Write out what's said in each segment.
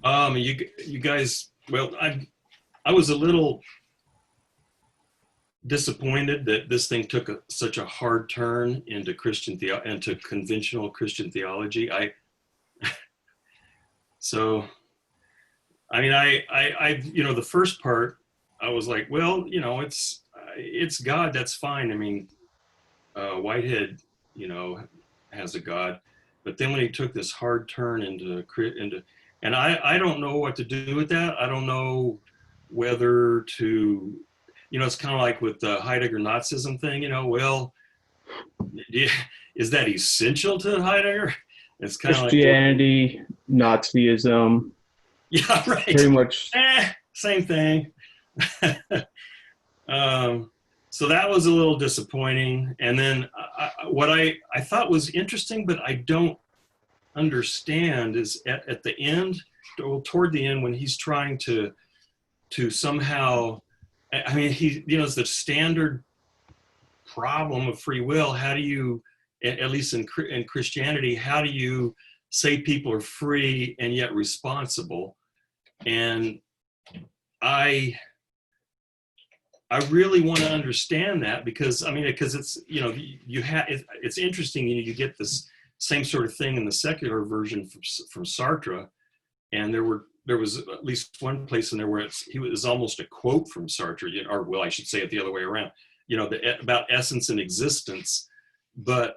You guys, well, I was a little disappointed that this thing took such a hard turn into into conventional Christian theology. So I mean, the first part, I was like, well, it's God, that's fine. I mean, Whitehead, you know, has a God, but then when he took this hard turn and I don't know what to do with that. I don't know whether to, it's kind of like with the Heidegger Nazism thing. Well, is that essential to Heidegger? It's kind of like, Christianity, Nazism, yeah, right. pretty much. Same thing. um, so that was a little disappointing. And then what I thought was interesting, but I don't understand, is at the end, toward the end, when he's trying to somehow, I mean, it's the standard problem of free will. How do you, at least in Christianity, how do you say people are free and yet responsible? And I really want to understand that, because it's, it's interesting. You get this same sort of thing in the secular version from Sartre, and there was at least one place in there where he was almost a quote from Sartre, or well, I should say it the other way around. About essence and existence. But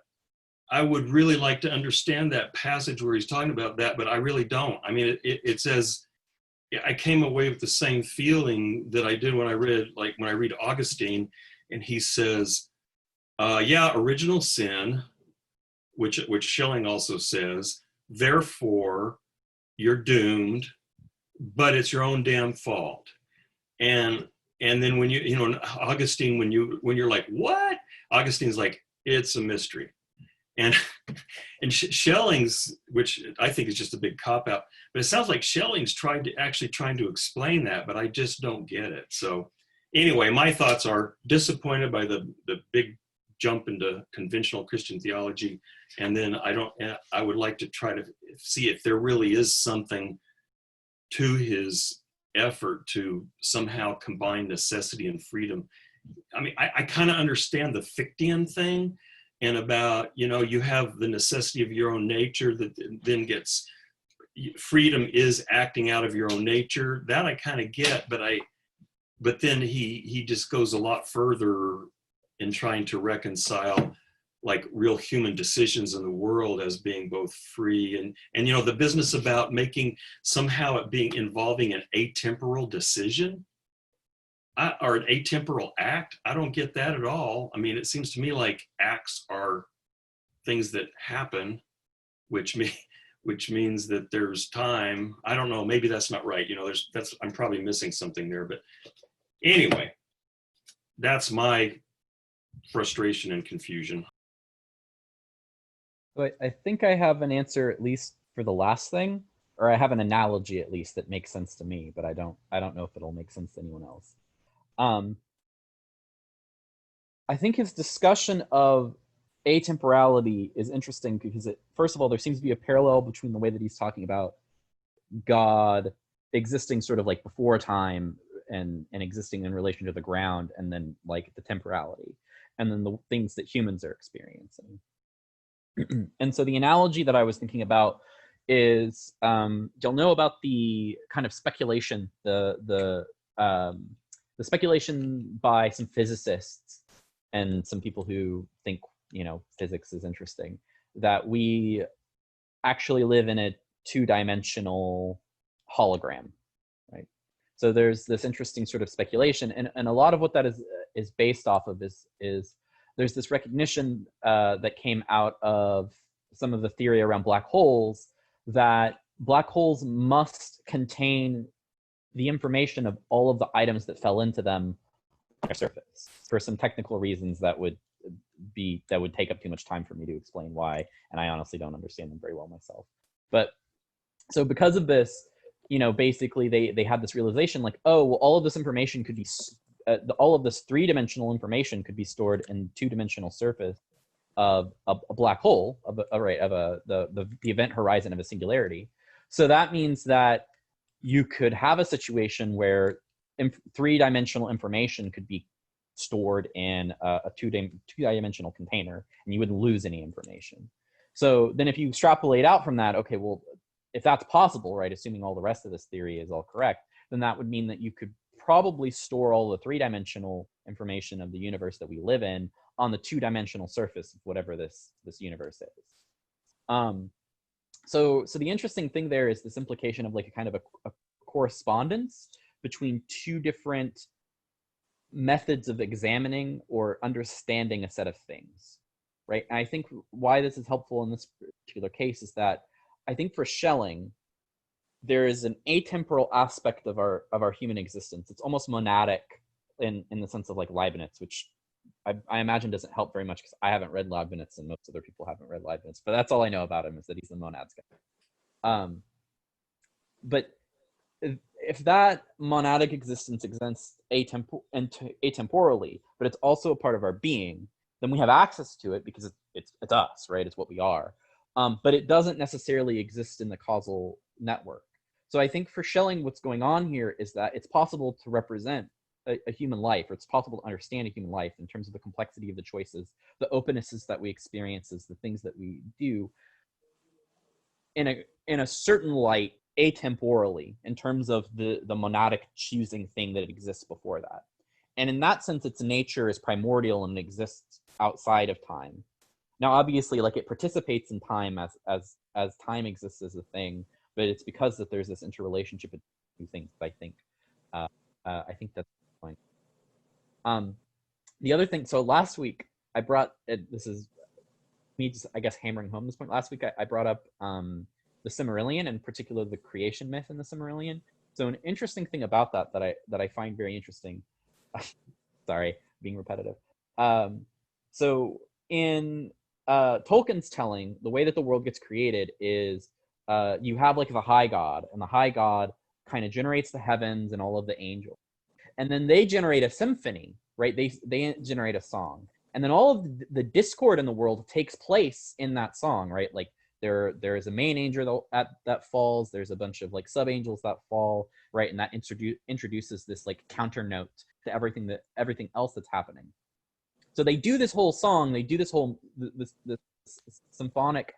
I would really like to understand that passage where he's talking about that, but I really don't. I mean, it says, I came away with the same feeling that I did when I read Augustine, and he says, original sin, which Schelling also says, therefore you're doomed, but it's your own damn fault. And then when Augustine, when you're like, what? Augustine's like, it's a mystery. And Schelling's, which I think is just a big cop out, but it sounds like Schelling's trying to explain that, but I just don't get it. So anyway, my thoughts are disappointed by the big jump into conventional Christian theology, and then I would like to try to see if there really is something to his effort to somehow combine necessity and freedom. I mean, I kind of understand the Fichtean thing, and about, you have the necessity of your own nature that then gets, freedom is acting out of your own nature. That I kind of get, but then he just goes a lot further in trying to reconcile like real human decisions in the world as being both free and the business about making somehow it being involving an atemporal decision or an atemporal act. I don't get that at all. I mean, it seems to me like acts are things that happen, which means that there's time. I don't know, maybe that's not right. I'm probably missing something there, but anyway, that's my frustration and confusion. But I think I have an answer, at least for the last thing, or I have an analogy at least that makes sense to me, but I don't know if it'll make sense to anyone else. I think his discussion of atemporality is interesting because first of all, there seems to be a parallel between the way that he's talking about God existing sort of like before time and existing in relation to the ground, and then like the temporality, and then the things that humans are experiencing. And so the analogy that I was thinking about is, you'll know about the kind of speculation, the speculation by some physicists and some people who think, physics is interesting, that we actually live in a two-dimensional hologram, right? So there's this interesting sort of speculation, and a lot of what that is based off of is there's this recognition that came out of some of the theory around black holes, that black holes must contain the information of all of the items that fell into them on their surface, for some technical reasons that would take up too much time for me to explain why, and I honestly don't understand them very well myself. But so because of this, basically they had this realization like, oh, well, all of this information could be all of this three-dimensional information could be stored in two-dimensional surface of a black hole, the event horizon of a singularity. So that means that you could have a situation where three-dimensional information could be stored in a two-dimensional container, and you wouldn't lose any information. So then if you extrapolate out from that, okay, well, if that's possible, right, assuming all the rest of this theory is all correct, then that would mean that you could probably store all the three-dimensional information of the universe that we live in on the two-dimensional surface of whatever this universe is. So the interesting thing there is this implication of like a kind of a correspondence between two different methods of examining or understanding a set of things, right? And I think why this is helpful in this particular case is that I think for Schelling, there is an atemporal aspect of our human existence. It's almost monadic in the sense of like Leibniz, which I imagine doesn't help very much because I haven't read Leibniz and most other people haven't read Leibniz, but that's all I know about him is that he's the monads guy. But if that monadic existence exists atemporally, but it's also a part of our being, then we have access to it because it's us, right? It's what we are. But it doesn't necessarily exist in the causal network. So I think for Schelling, what's going on here is that it's possible to represent a human life, or it's possible to understand a human life in terms of the complexity of the choices, the opennesses that we experience, the things that we do in a certain light, atemporally, in terms of the monadic choosing thing that exists before that. And in that sense, its nature is primordial and exists outside of time. Now, obviously, like it participates in time as time exists as a thing, but it's because that there's this interrelationship between two things. I think that's the point. The other thing. So last week I brought this is me just I guess hammering home this point. Last week I brought up the Simarillion, and in particular the creation myth in the Simarillion. So an interesting thing about that I find very interesting. Sorry, being repetitive. So in Tolkien's telling, the way that the world gets created is you have like the high god, and the high god kind of generates the heavens and all of the angels, and then they generate a symphony, right? They generate a song, and then all of the discord in the world takes place in that song, right? Like there is a main angel that falls, there's a bunch of like sub angels that fall, right? And that introduces this like counter note to everything else that's happening. So they do this whole song, they do this whole this symphonic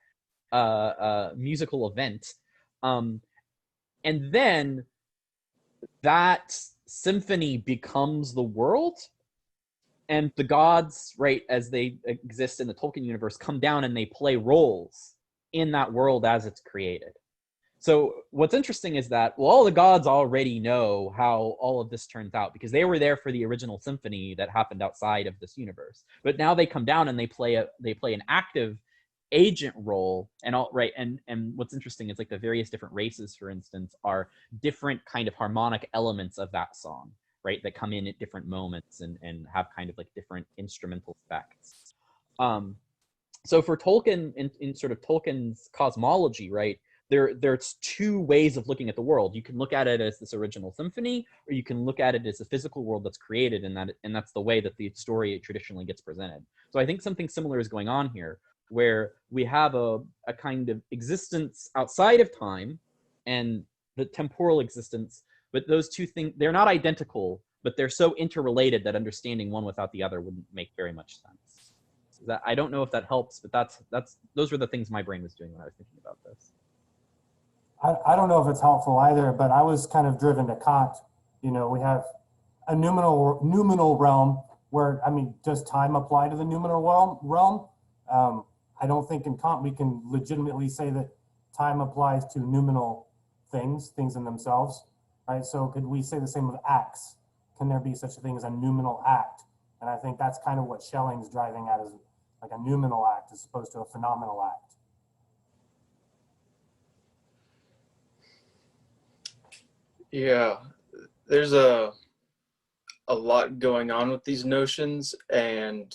musical event, and then that symphony becomes the world, and the gods, right, as they exist in the Tolkien universe, come down and they play roles in that world as it's created. So what's interesting is that, well, all the gods already know how all of this turns out because they were there for the original symphony that happened outside of this universe. But now they come down and they play an active agent role, and all right. And what's interesting is like the various different races, for instance, are different kind of harmonic elements of that song, right, that come in at different moments and have kind of like different instrumental effects. So for Tolkien, in sort of Tolkien's cosmology, right, there's two ways of looking at the world. You can look at it as this original symphony, or you can look at it as a physical world that's created, and that's the way that the story traditionally gets presented. So I think something similar is going on here, where we have a kind of existence outside of time and the temporal existence, but those two things, they're not identical, but they're so interrelated that understanding one without the other wouldn't make very much sense. That, I don't know if that helps, but those were the things my brain was doing when I was thinking about this. I don't know if it's helpful either, but I was kind of driven to Kant. You know, we have a noumenal realm where, I mean, does time apply to the noumenal realm? I don't think in Kant we can legitimately say that time applies to noumenal things in themselves, right? So could we say the same of acts? Can there be such a thing as a noumenal act? And I think that's kind of what Schelling's driving at, is like a noumenal act as opposed to a phenomenal act. Yeah, there's a lot going on with these notions, and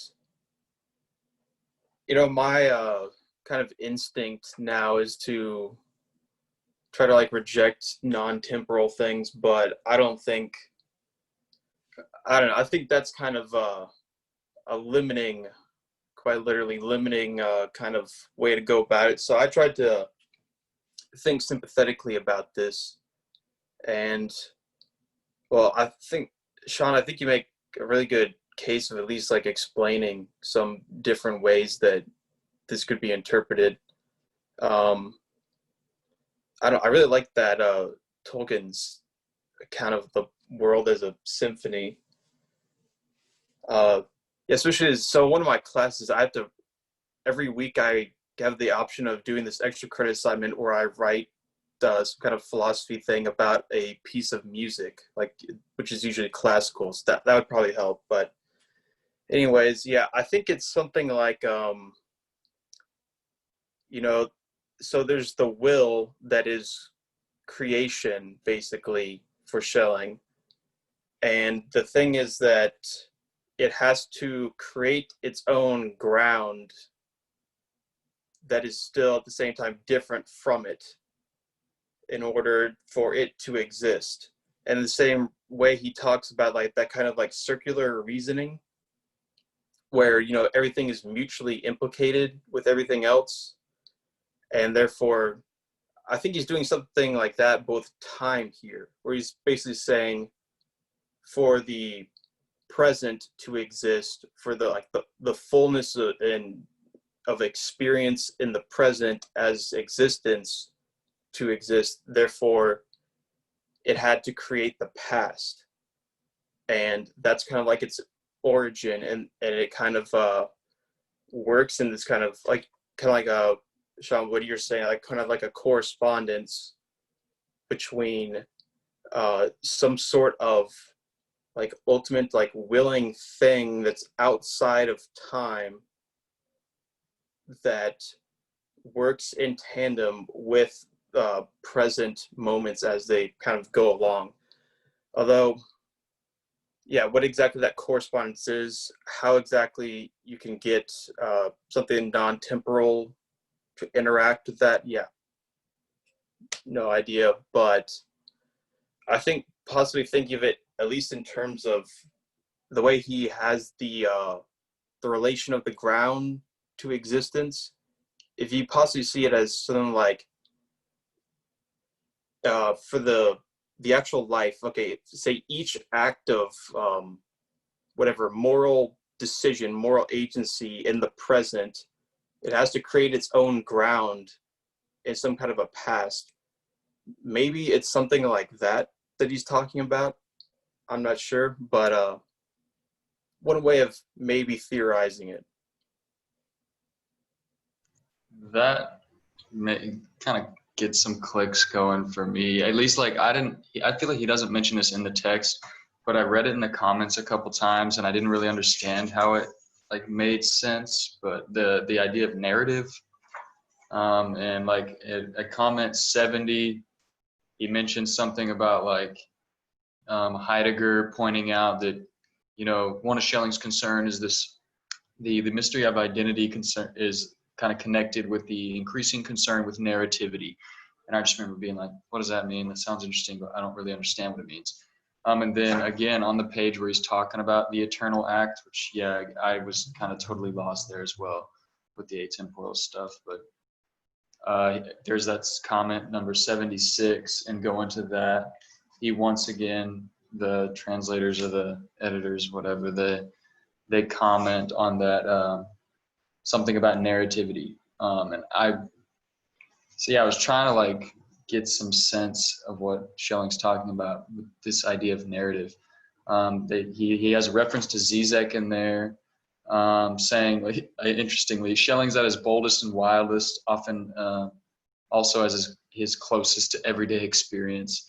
you know, my kind of instinct now is to try to like reject non-temporal things, but I don't know, I think that's kind of a limiting, quite literally limiting kind of way to go about it. So I tried to think sympathetically about this, And well, I think, Sean, I think you make a really good case of at least like explaining some different ways that this could be interpreted. I really like that Tolkien's account of the world as a symphony. Yeah, especially so one of my classes, I have to every week I have the option of doing this extra credit assignment where I write some kind of philosophy thing about a piece of music, like which is usually classical. So that would probably help. But anyways, yeah, I think it's something like you know, so there's the will that is creation basically for Schelling, and the thing is that it has to create its own ground that is still at the same time different from it in order for it to exist. And in the same way he talks about like that kind of like circular reasoning where, you know, everything is mutually implicated with everything else. And therefore, I think he's doing something like that both time here, where he's basically saying for the present to exist, for the like the fullness of experience in the present as existence to exist, therefore it had to create the past, and that's kind of like its origin, and it kind of works in this kind of like Sean, what you're saying, like kind of like a correspondence between some sort of like ultimate like willing thing that's outside of time that works in tandem with present moments as they kind of go along. Although, yeah, what exactly that correspondence is, how exactly you can get something non-temporal to interact with that, yeah, no idea. But I think possibly thinking of it at least in terms of the way he has the relation of the ground to existence, if you possibly see it as something like for the actual life, okay, say each act of whatever moral decision, moral agency in the present, it has to create its own ground in some kind of a past. Maybe it's something like that he's talking about. I'm not sure, but one way of maybe theorizing it. That kind of gets some clicks going for me. At least like I feel like he doesn't mention this in the text, but I read it in the comments a couple times and I didn't really understand how it like made sense. But the idea of narrative, and like at comment 70, he mentioned something about like Heidegger pointing out that, you know, one of Schelling's concern is this, the mystery of identity concern is kind of connected with the increasing concern with narrativity. And I just remember being like, what does that mean? That sounds interesting, but I don't really understand what it means. And then again, on the page where he's talking about the eternal act, which, yeah, I was kind of totally lost there as well with the atemporal stuff. But there's that comment number 76, and go into that. He once again, the translators or the editors, whatever, they comment on that, something about narrativity. And I was trying to like get some sense of what Schelling's talking about with this idea of narrative. He has a reference to Zizek in there, saying, like, interestingly, Schelling's at his boldest and wildest, often also as his closest to everyday experience,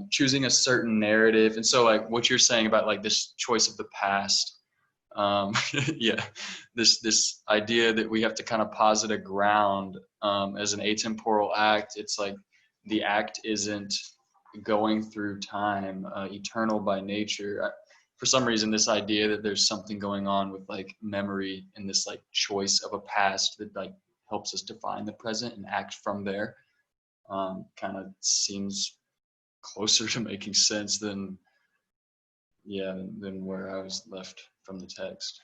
choosing a certain narrative. And so like what you're saying about like this choice of the past, yeah, this idea that we have to kind of posit a ground as an atemporal act. It's like the act isn't going through time, eternal by nature. For some reason, this idea that there's something going on with like memory and this like choice of a past that like helps us define the present and act from there, kind of seems closer to making sense than where I was left from the text.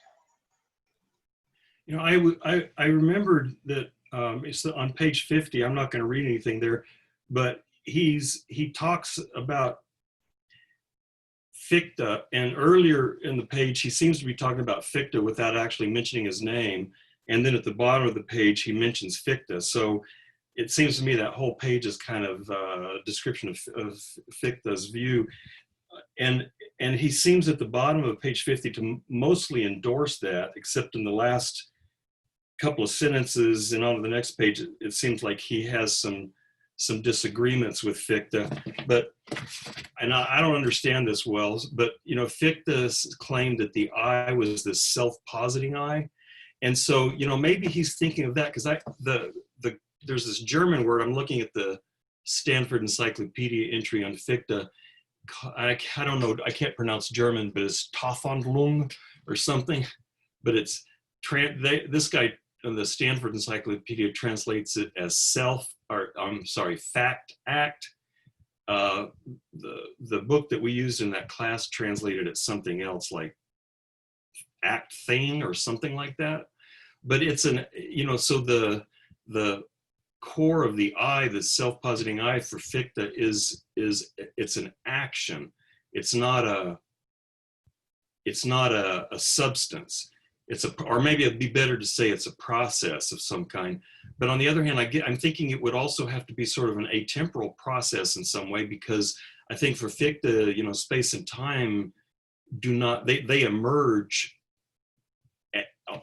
You know, I remembered that it's on page 50. I'm not going to read anything there, but he talks about Fichte, and earlier in the page he seems to be talking about Fichte without actually mentioning his name, and then at the bottom of the page he mentions Fichte. So it seems to me that whole page is kind of a description of Fichte's view, and he seems at the bottom of page 50 to mostly endorse that, except in the last couple of sentences and on to the next page, it seems like he has some disagreements with Fichte. But, and I don't understand this well, but Fichte claimed that the I was this self-positing I. And so, maybe he's thinking of that, because there's this German word, I'm looking at the Stanford Encyclopedia entry on Fichte. I don't know, I can't pronounce German, but it's Taufwandlung or something. But it's, this guy in the Stanford Encyclopedia translates it as fact act. The book that we used in that class translated it something else, like act thing or something like that. But it's so the core of the I, the self-positing I for Fichte is it's an action. It's not a substance. Or maybe it'd be better to say it's a process of some kind. But on the other hand, I'm thinking it would also have to be sort of an atemporal process in some way, because I think for Fichte, space and time they emerge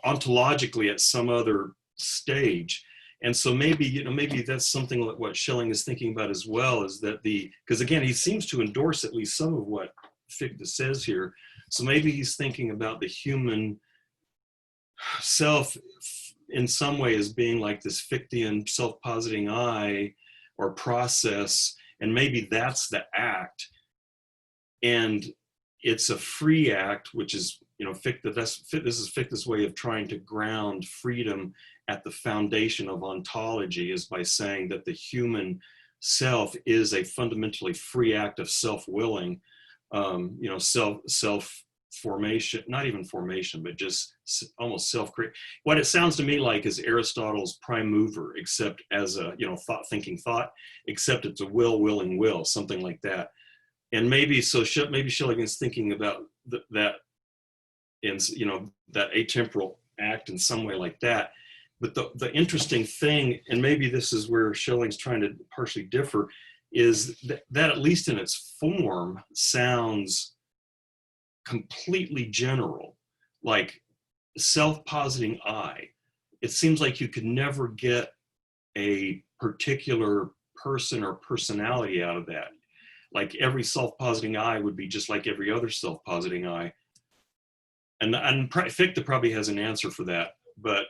ontologically at some other stage. And so maybe that's something like what Schelling is thinking about as well, is that because again, he seems to endorse at least some of what Fichte says here. So maybe he's thinking about the human self in some way as being like this Fichtean self-positing I or process, and maybe that's the act, and it's a free act, which is Fichte. This is Fichte's way of trying to ground freedom at the foundation of ontology, is by saying that the human self is a fundamentally free act of self-willing, self-formation, not even formation, but just almost self-create. What it sounds to me like is Aristotle's prime mover, except as a, thinking thought, except it's a willing will, something like that. And maybe Schelling is thinking about that in, that atemporal act in some way like that. But the interesting thing, and maybe this is where Schelling's trying to partially differ, is that at least in its form sounds completely general, like self-positing I. It seems like you could never get a particular person or personality out of that. Like every self-positing I would be just like every other self-positing I. And Fichte probably has an answer for that, but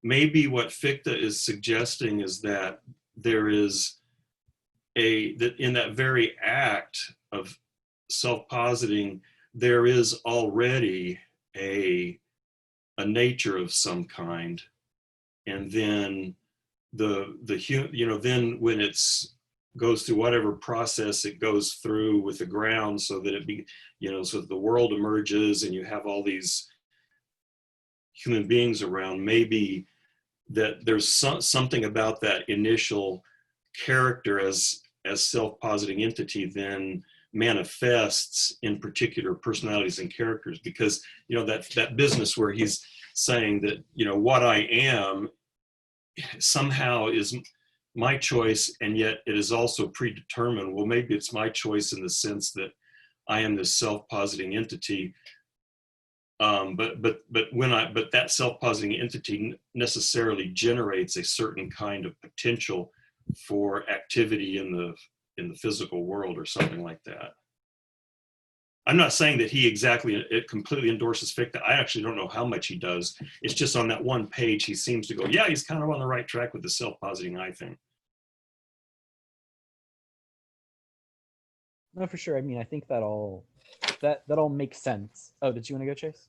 maybe what Fichte is suggesting is that there is that in that very act of self-positing, there is already a nature of some kind, and then then when it's goes through whatever process it goes through with the ground, so that so that the world emerges and you have all these human beings around, maybe that there's something about that initial character as self-positing entity then manifests in particular personalities and characters, because that business where he's saying that what I am somehow is my choice, and yet it is also predetermined. Well, maybe it's my choice in the sense that I am this self-positing entity, but that self-positing entity necessarily generates a certain kind of potential for activity in the physical world or something like that. I'm not saying that he completely endorses Fichte. I actually don't know how much he does. It's just on that one page he seems to go, yeah, he's kind of on the right track with the self-positing I thing. No, for sure. I mean, I think that all makes sense. Oh, did you want to go, Chase?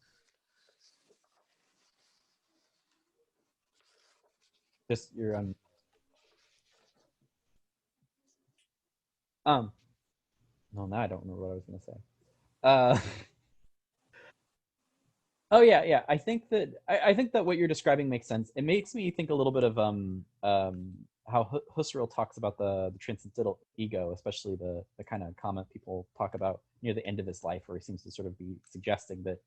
Just your no, now I don't remember what I was going to say. Oh yeah. I think that what you're describing makes sense. It makes me think a little bit of how Husserl talks about the transcendental ego, especially the kind of comment people talk about near the end of his life, where he seems to sort of be suggesting that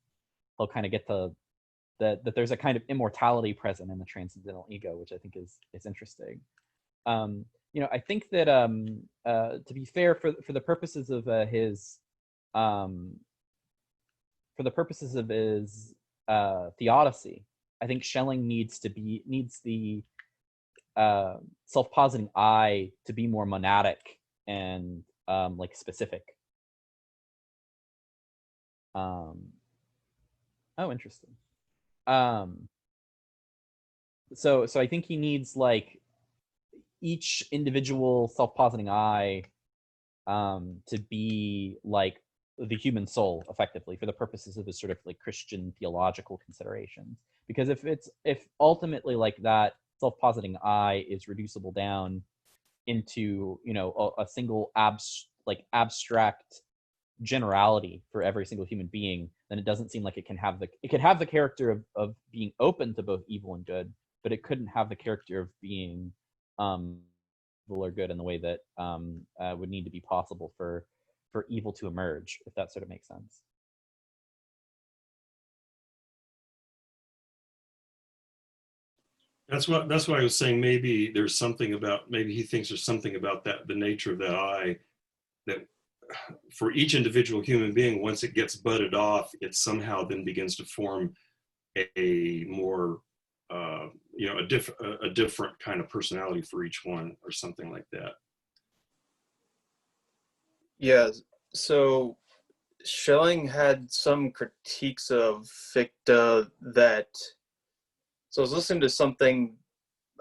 he'll kind of get to that there's a kind of immortality present in the transcendental ego, which I think is interesting. I think that to be fair, for the purposes of his theodicy, I think Schelling needs the self-positing I to be more monadic and like specific. Oh, interesting. So I think he needs like each individual self-positing I to be like the human soul, effectively, for the purposes of his sort of like Christian theological considerations. Because if ultimately like that self-positing I is reducible down into a single abstract generality for every single human being, then it doesn't seem like it could have the character of being open to both evil and good, but it couldn't have the character of being evil or good in the way that would need to be possible for evil to emerge, if that sort of makes sense. That's why I was saying maybe there's something about, maybe he thinks there's something about that, the nature of that I, that for each individual human being, once it gets budded off, it somehow then begins to form a more a different kind of personality for each one, or something like that. Yeah, so Schelling had some critiques of Fichte that, so I was listening to something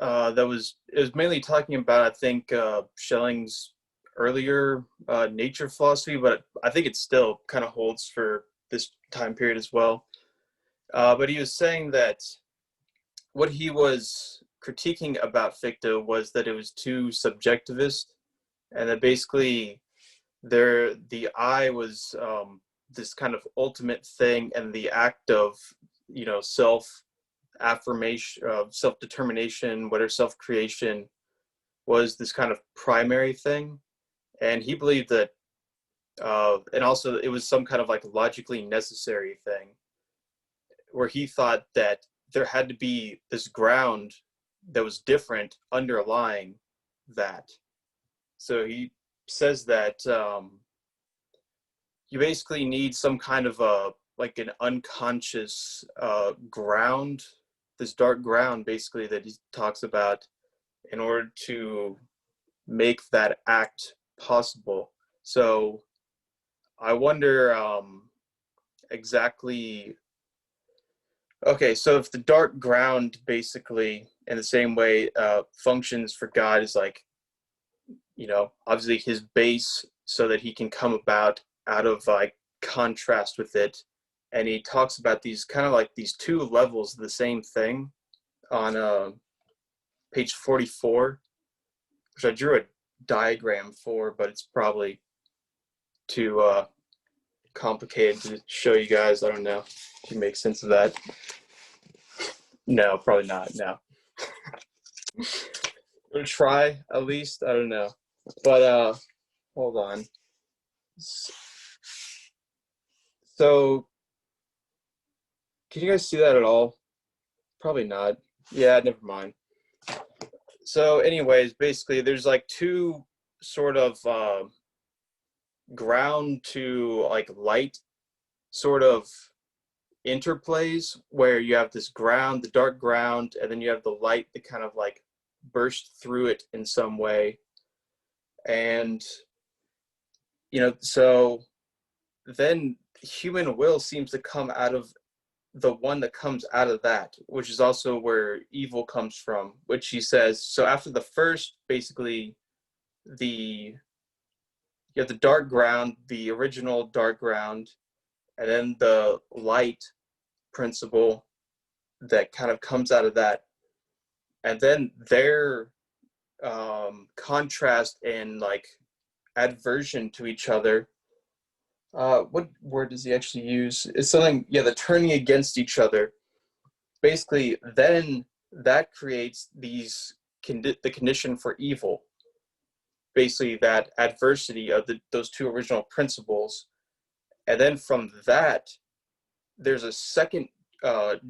it was mainly talking about, I think, Schelling's earlier nature philosophy, but I think it still kind of holds for this time period as well. But he was saying that what he was critiquing about Fichte was that it was too subjectivist, and that basically the I was this kind of ultimate thing, and the act of self-affirmation, self-determination, whatever, self-creation, was this kind of primary thing. And he believed that and also it was some kind of like logically necessary thing, where he thought that there had to be this ground that was different underlying that. So he says that you basically need some kind of like an unconscious ground, this dark ground basically that he talks about, in order to make that act possible. So I wonder exactly, okay, so if the dark ground basically in the same way functions for God is like, obviously his base, so that he can come about out of like contrast with it. And he talks about these kind of like these two levels of the same thing on page 44, which I drew a diagram for, but it's probably too complicated to show you guys. I don't know if you make sense of that. No, probably not. No. I'm gonna try at least. I don't know. But hold on. So can you guys see that at all? Probably not. Yeah, never mind. So anyways, basically there's like two sort of ground to like light sort of interplays, where you have this ground, the dark ground, and then you have the light that kind of like burst through it in some way. And so then human will seems to come out of the one that comes out of that, which is also where evil comes from, which he says. So after the first, basically you have the dark ground, the original dark ground, and then the light principle that kind of comes out of that. And then their contrast and like adversion to each other. What word does he actually use? It's something, the turning against each other. Basically, then that creates these the condition for evil, basically that adversity of those two original principles. And then from that, there's a second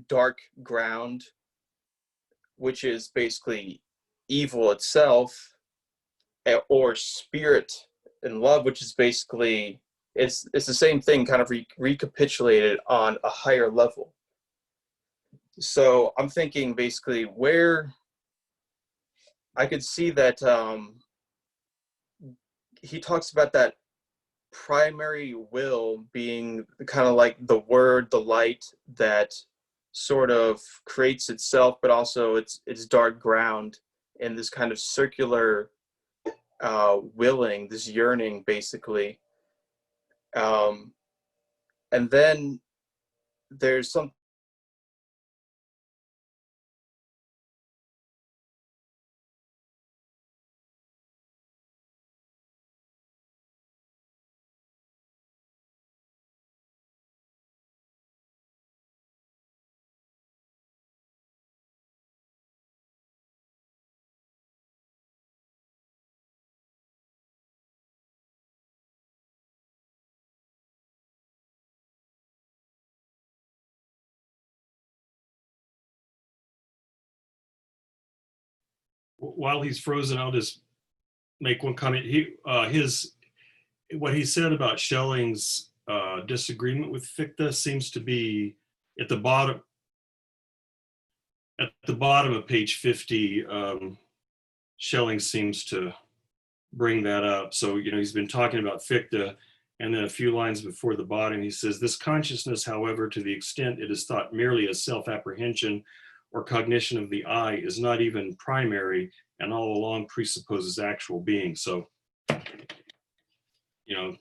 dark ground, which is basically evil itself, or spirit and love, which is basically, it's the same thing, kind of recapitulated on a higher level. So I'm thinking basically where I could see that he talks about that primary will being kind of like the word, the light that sort of creates itself, but also its dark ground, and this kind of circular willing, this yearning, basically. And then there's some. While he's frozen, I'll just make one comment. What he said about Schelling's disagreement with Fichte seems to be at the bottom of page 50. Schelling seems to bring that up. So, he's been talking about Fichte, and then a few lines before the bottom, he says, this consciousness, however, to the extent it is thought merely as self-apprehension or cognition of the I, is not even primary, and all along presupposes actual being. So,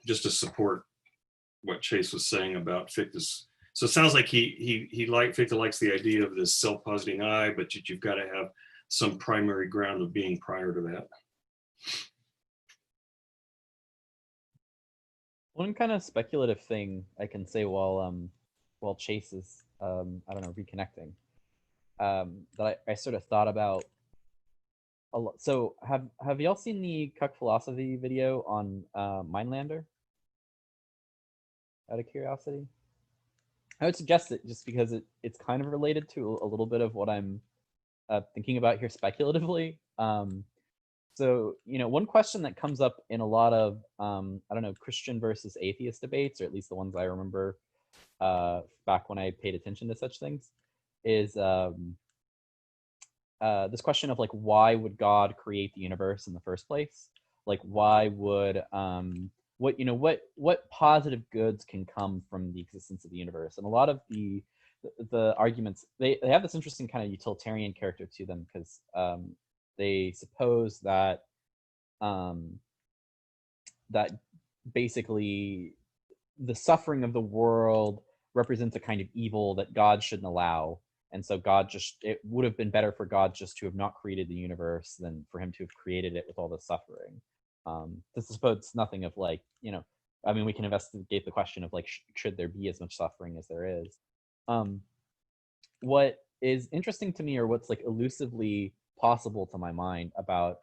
just to support what Chase was saying about Fichte's. So it sounds like Fichte likes the idea of this self-positing I, but you've got to have some primary ground of being prior to that. One kind of speculative thing I can say while Chase is reconnecting, that I sort of thought about a lot. So have y'all seen the Cuck Philosophy video on Mindlander? Out of curiosity, I would suggest it just because it's kind of related to a little bit of what I'm thinking about here speculatively. So, one question that comes up in a lot of, Christian versus atheist debates, or at least the ones I remember back when I paid attention to such things, is this question of why would God create the universe in the first place? Why would what positive goods can come from the existence of the universe? And a lot of the arguments, they have this interesting kind of utilitarian character to them, because they suppose that that basically the suffering of the world represents a kind of evil that God shouldn't allow. And so it would have been better for God just to have not created the universe than for him to have created it with all the suffering. This suppose nothing of we can investigate the question of should there be as much suffering as there is? What is interesting to me, or what's elusively possible to my mind about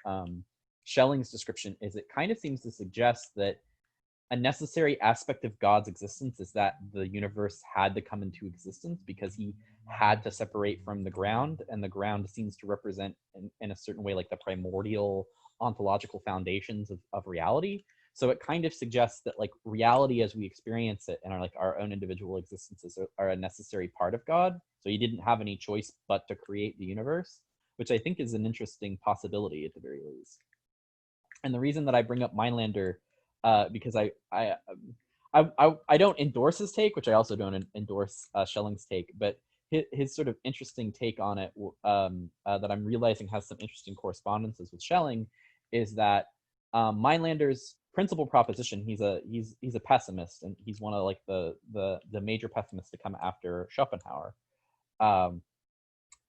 Schelling's description, is it kind of seems to suggest that a necessary aspect of God's existence is that the universe had to come into existence because he had to separate from the ground, and the ground seems to represent in a certain way the primordial ontological foundations of reality. So it kind of suggests that reality as we experience it and our own individual existences are a necessary part of God. So he didn't have any choice but to create the universe, which I think is an interesting possibility at the very least. And the reason that I bring up Mindlander, because I don't endorse his take, which I also don't endorse Schelling's take, but his sort of interesting take on it that I'm realizing has some interesting correspondences with Schelling, is that Mindlander's principal proposition, he's a pessimist, and he's one of the major pessimists to come after Schopenhauer,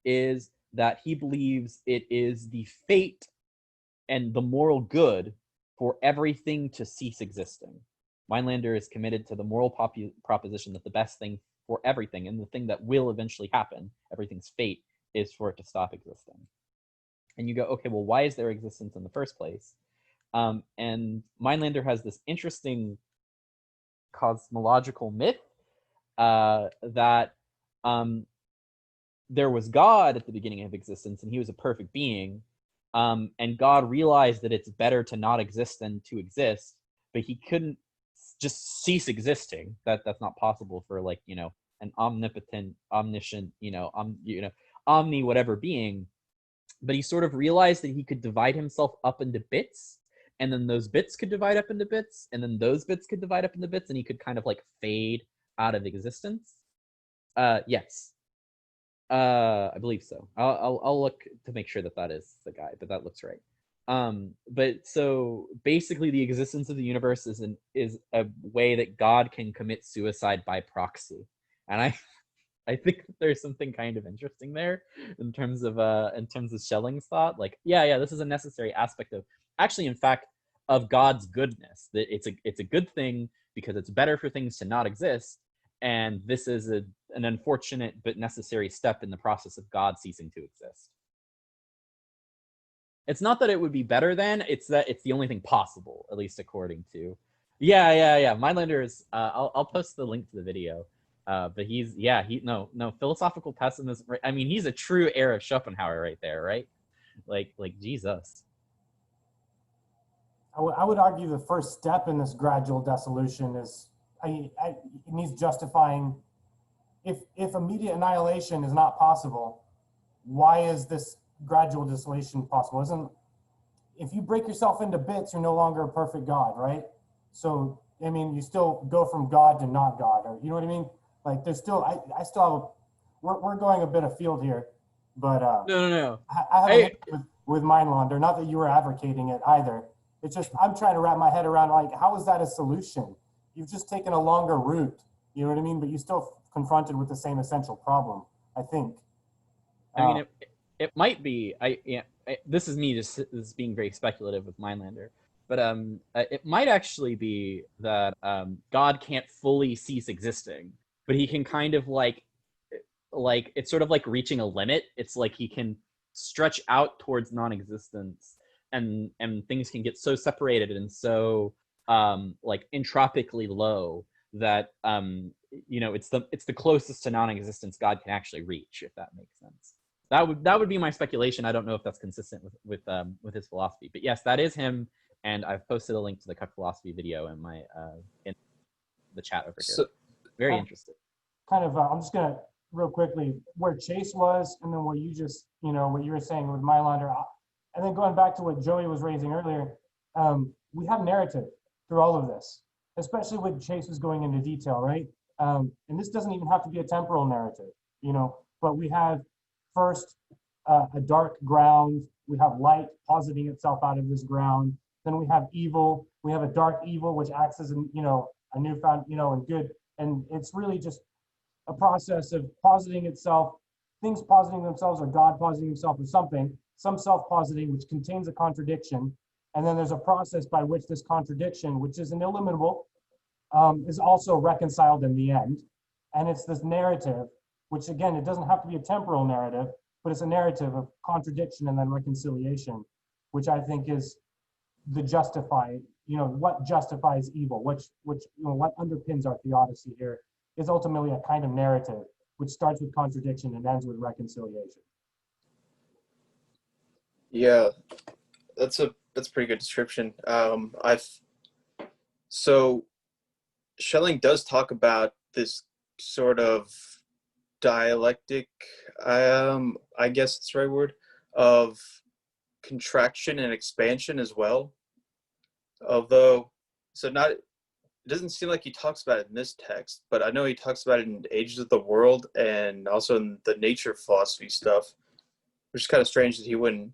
is that he believes it is the fate and the moral good for everything to cease existing. Mindlander is committed to the moral proposition that the best thing for everything, and the thing that will eventually happen, everything's fate, is for it to stop existing. And you go, okay, well, why is there existence in the first place? And Mindlander has this interesting cosmological myth that there was God at the beginning of existence, and he was a perfect being. And God realized that it's better to not exist than to exist, but he couldn't just cease existing. That's not possible for, like, you know, an omnipotent, omniscient, omni whatever being. But he sort of realized that he could divide himself up into bits, and then those bits could divide up into bits, and then those bits could divide up into bits, and he could kind of like fade out of existence. Yes. I believe so. I'll look to make sure that that is the guy, but that looks right. But so basically, the existence of the universe is a way that God can commit suicide by proxy, and I think there's something kind of interesting there in terms of Schelling's thought. Like, yeah, this is a necessary aspect of, actually, in fact, of God's goodness. That it's a good thing because it's better for things to not exist, and this is an unfortunate but necessary step in the process of God ceasing to exist. It's not that it would be better than, it's that it's the only thing possible, at least according to. Yeah. Mindlander is. I'll post the link to the video. But no philosophical pessimism. I mean, he's a true heir of Schopenhauer right there, right? Like Jesus. I would argue the first step in this gradual dissolution is it needs justifying. If immediate annihilation is not possible, why is this gradual dissolution possible? If you break yourself into bits, you're no longer a perfect God, right? So I mean, you still go from God to not God, or you know what I mean? Like, there's still, I still have, we're going a bit afield here, but No. I have an issue with Mindlander. Not that you were advocating it either. It's just I'm trying to wrap my head around, like, how is that a solution? You've just taken a longer route, you know what I mean? But you still confronted with the same essential problem, I think. I mean, it might be. This is me just being very speculative with Mindlander. But it might actually be that God can't fully cease existing, but he can kind of like it's sort of like reaching a limit. It's like he can stretch out towards non-existence, and things can get so separated and so like entropically low that it's the closest to non-existence God can actually reach, if that makes sense. That would be my speculation. I don't know if that's consistent with his philosophy, but yes, that is him. And I've posted a link to the Cuck Philosophy video in my in the chat over here. So, very interested. Kind of, I'm just gonna real quickly where Chase was, and then what you just, what you were saying with Mindlander, and then going back to what Joey was raising earlier. We have narrative through all of this, especially when Chase was going into detail, right? And this doesn't even have to be a temporal narrative, but we have first a dark ground. We have light positing itself out of this ground. Then we have evil. We have a dark evil, which acts as a newfound, and good. And it's really just a process of positing itself, things positing themselves, or God positing himself, or something, some self-positing, which contains a contradiction. And then there's a process by which this contradiction, which is ineliminable, is also reconciled in the end. And it's this narrative, which again, it doesn't have to be a temporal narrative, but it's a narrative of contradiction and then reconciliation, which I think is the what justifies evil, which what underpins our theodicy here is ultimately a kind of narrative which starts with contradiction and ends with reconciliation. Yeah, that's a pretty good description. So Schelling does talk about this sort of dialectic, I guess it's the right word, of contraction and expansion as well. Although, it doesn't seem like he talks about it in this text, but I know he talks about it in Ages of the World and also in the nature philosophy stuff, which is kind of strange that he wouldn't.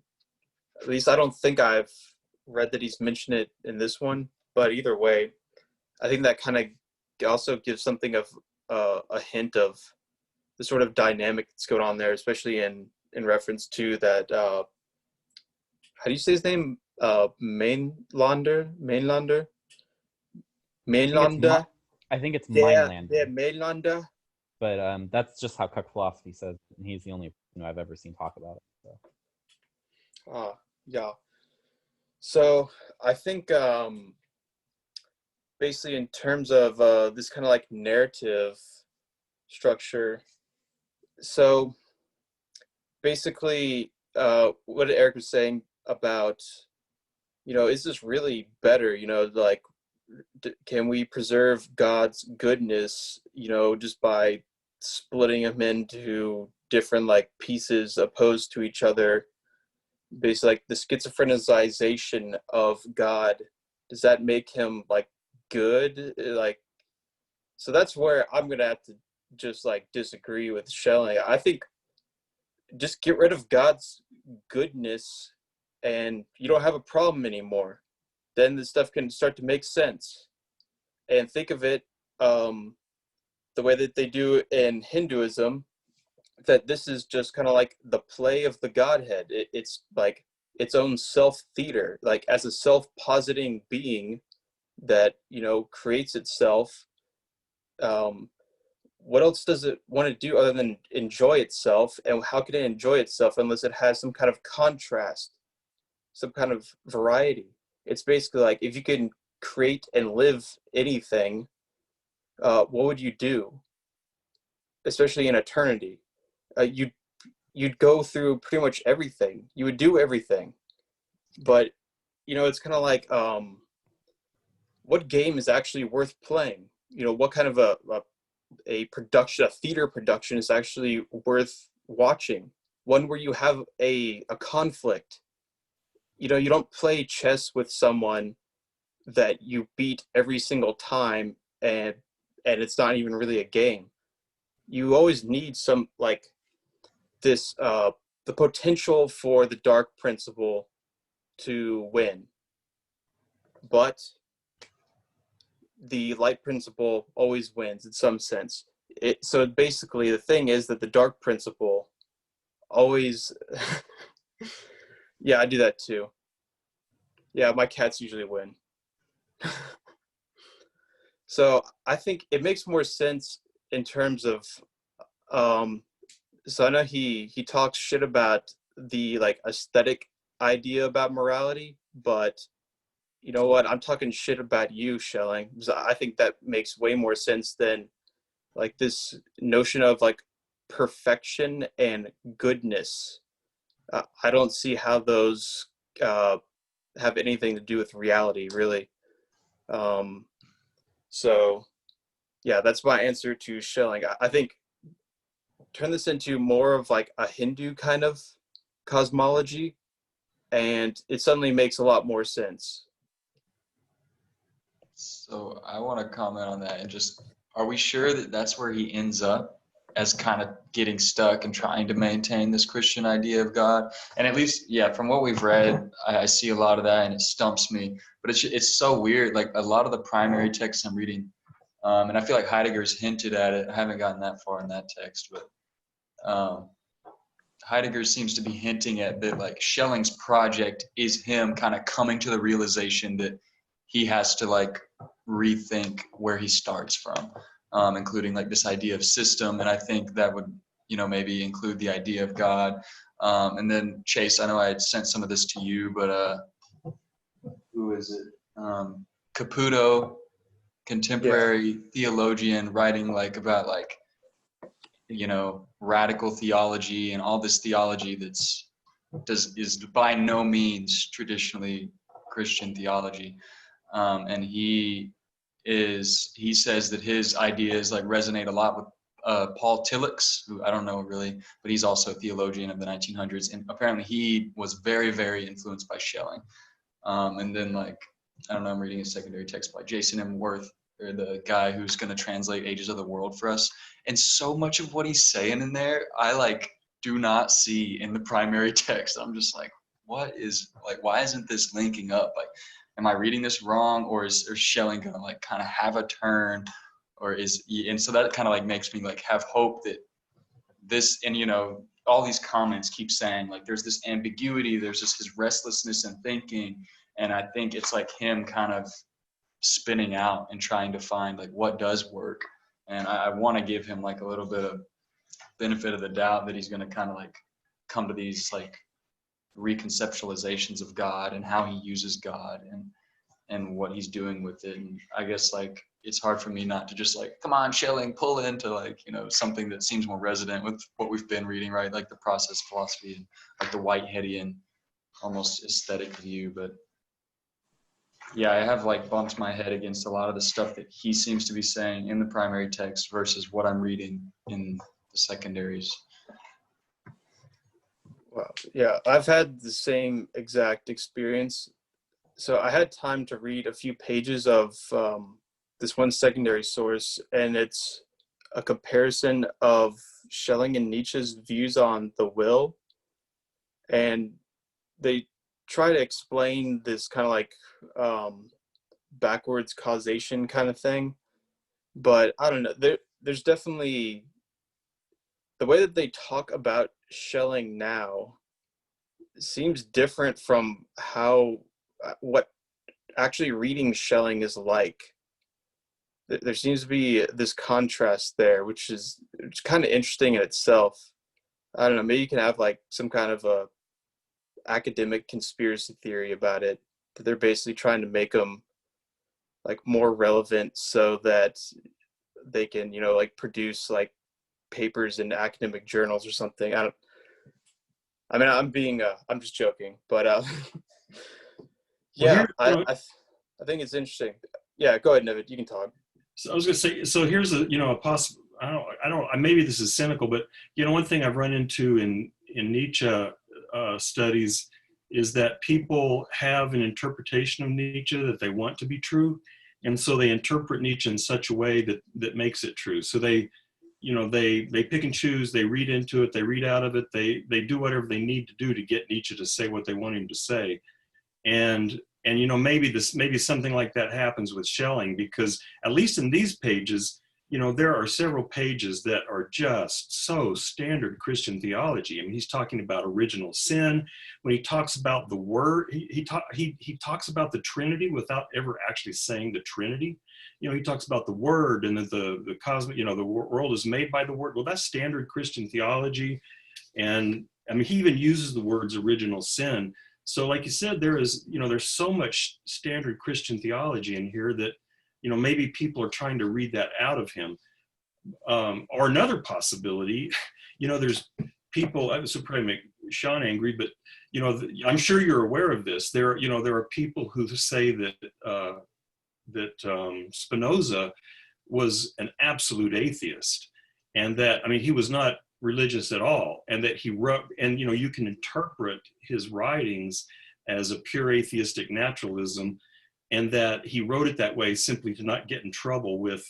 At least I don't think I've read that he's mentioned it in this one, but either way, I think that kind of also gives something of a hint of the sort of dynamic that's going on there, especially in reference to that, how do you say his name? Mainlander? I think it's Yeah, Mindlander. yeah, Mainlander. But that's just how Cuck Philosophy says, and he's the only person I've ever seen talk about it. So. Yeah. So I think basically in terms of this kind of like narrative structure. So basically, what Eric was saying about, is this really better? Like, can we preserve God's goodness, just by splitting him into different like pieces opposed to each other? Basically, like the schizophrenization of God, does that make him like good? Like, so that's where I'm gonna have to just like disagree with Schelling. I think just get rid of God's goodness and you don't have a problem anymore. Then this stuff can start to make sense. And think of it the way that they do in Hinduism, that this is just kind of like the play of the Godhead. It's like its own self-theater, like as a self-positing being that, creates itself. What else does it want to do other than enjoy itself? And how can it enjoy itself unless it has some kind of contrast, some kind of variety? It's basically like, if you can create and live anything, what would you do? Especially in eternity, you'd go through pretty much everything. You would do everything, but it's kind of like, what game is actually worth playing? What kind of a production, a theater production, is actually worth watching? One where you have a conflict. You don't play chess with someone that you beat every single time, and it's not even really a game. You always need some like this the potential for the dark principle to win, but the light principle always wins in some sense. So basically the thing is that the dark principle always yeah, I do that too. Yeah, my cats usually win. So I think it makes more sense in terms of so I know he talks shit about the like aesthetic idea about morality, but you know what? I'm talking shit about you, Schelling. Because I think that makes way more sense than like this notion of like perfection and goodness. I don't see how those have anything to do with reality, really. So, yeah, that's my answer to Schelling. I think turn this into more of like a Hindu kind of cosmology, and it suddenly makes a lot more sense. So I want to comment on that and just, are we sure that that's where he ends up, as kind of getting stuck and trying to maintain this Christian idea of God? And at least, yeah, from what we've read, I see a lot of that and it stumps me. But it's so weird. Like a lot of the primary texts I'm reading, and I feel like Heidegger's hinted at it. I haven't gotten that far in that text, but Heidegger seems to be hinting at that, like Schelling's project is him kind of coming to the realization that he has to like rethink where he starts from, including like this idea of system. And I think that would, maybe include the idea of God. And then Chase, I know I had sent some of this to you, but who is it? Caputo, contemporary theologian, writing like about like, radical theology and all this theology is by no means traditionally Christian theology. And he says that his ideas like resonate a lot with Paul Tillich, who I don't know really, but he's also a theologian of the 1900s. And apparently he was very, very influenced by Schelling. And then like, I don't know, I'm reading a secondary text by Jason M. Worth, or the guy who's going to translate Ages of the World for us. And so much of what he's saying in there, I like do not see in the primary text. I'm just like, what is, like, why isn't this linking up? Like, am I reading this wrong, or is Schelling going to like kind of have a turn, or and so that kind of like makes me like have hope that this, and all these comments keep saying like there's this ambiguity, there's just his restlessness in thinking. And I think it's like him kind of spinning out and trying to find like what does work. And I want to give him like a little bit of benefit of the doubt that he's going to kind of like come to these like reconceptualizations of God and how he uses God and what he's doing with it. And I guess like it's hard for me not to just like, come on, Schelling, pull into like, you know, something that seems more resonant with what we've been reading, right? Like the process philosophy and like the Whiteheadian almost aesthetic view. But yeah, I have like bumped my head against a lot of the stuff that he seems to be saying in the primary text versus what I'm reading in the secondaries. Wow. Yeah, I've had the same exact experience. So I had time to read a few pages of this one secondary source, and it's a comparison of Schelling and Nietzsche's views on the will. And they try to explain this kind of like backwards causation kind of thing. But I don't know, there's definitely the way that they talk about Schelling now seems different from how what actually reading Schelling is like. There seems to be this contrast there, which is kind of interesting in itself. I don't know, maybe you can have like some kind of a academic conspiracy theory about it, that they're basically trying to make them like more relevant so that they can, you know, like produce like papers in academic journals or something. I'm just joking, but yeah, Well, I think it's interesting. Yeah, go ahead, Nivet, you can talk. so I was going to say, so here's a possible, maybe this is cynical, but one thing I've run into in Nietzsche studies is that people have an interpretation of Nietzsche that they want to be true, and so they interpret Nietzsche in such a way that makes it true. So they pick and choose, they read into it, they read out of it, they do whatever they need to do to get Nietzsche to say what they want him to say. And maybe something like that happens with Schelling, because at least in these pages, there are several pages that are just so standard Christian theology. I mean, he's talking about original sin. When he talks about the word, he talks about the Trinity without ever actually saying the Trinity. He talks about the word and that the cosmic, the world is made by the word. Well, that's standard Christian theology. And I mean, he even uses the words original sin. So like you said, there's so much standard Christian theology in here that, maybe people are trying to read that out of him. Or another possibility, there's people, this would probably make Sean angry, but, I'm sure you're aware of this. There are people who say that Spinoza was an absolute atheist, and that, I mean, he was not religious at all, and that he wrote, and you can interpret his writings as a pure atheistic naturalism, and that he wrote it that way simply to not get in trouble with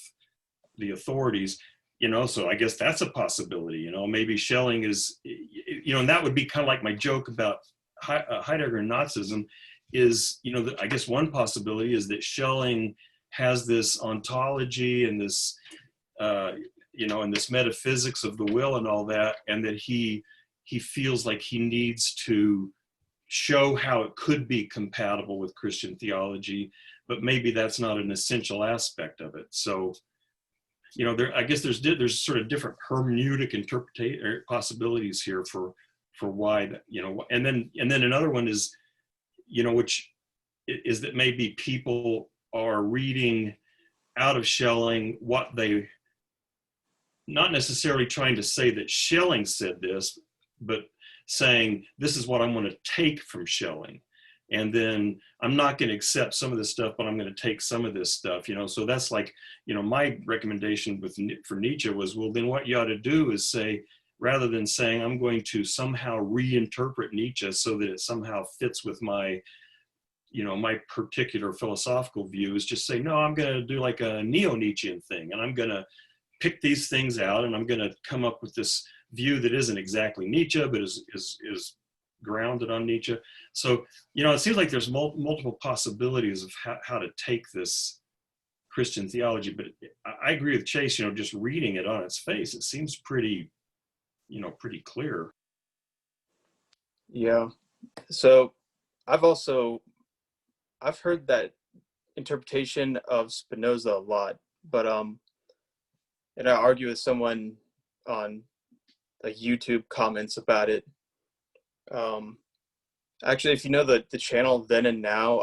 the authorities. So I guess that's a possibility. Maybe Schelling is, and that would be kind of like my joke about Heidegger and Nazism is, I guess one possibility is that Schelling has this ontology and this and this metaphysics of the will and all that, and that he feels like he needs to show how it could be compatible with Christian theology, but maybe that's not an essential aspect of it. So, I guess there's sort of different hermeneutic interpretation possibilities here for why that, and then another one is, which is that maybe people are reading out of Schelling what they, not necessarily trying to say that Schelling said this, but saying, this is what I'm going to take from Schelling. And then I'm not going to accept some of this stuff, but I'm going to take some of this stuff, So that's like, my recommendation for Nietzsche was, well, then what you ought to do is say, rather than saying, I'm going to somehow reinterpret Nietzsche so that it somehow fits with my, my particular philosophical view, is just say, no, I'm going to do like a neo-Nietzschean thing. And I'm going to pick these things out, and I'm going to come up with this view that isn't exactly Nietzsche, but is grounded on Nietzsche. So, it seems like there's multiple possibilities of how to take this Christian theology. But I agree with Chase, just reading it on its face, it seems pretty clear. Yeah. So I've heard that interpretation of Spinoza a lot, but and I argue with someone on like YouTube comments about it. Actually, if you know the channel Then and Now,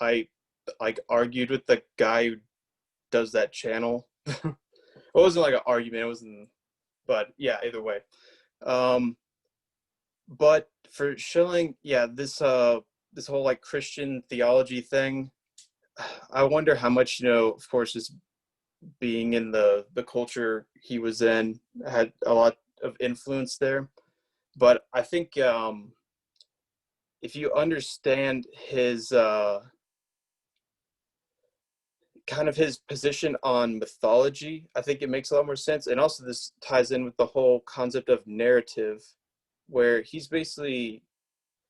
I like argued with the guy who does that channel. It wasn't like an argument, it wasn't, but yeah, either way. But for Schilling, yeah, this whole like Christian theology thing, I wonder how much, of course, just being in the culture he was in had a lot of influence there. But I think if you understand his kind of his position on mythology, I think it makes a lot more sense. And also this ties in with the whole concept of narrative, where he's basically,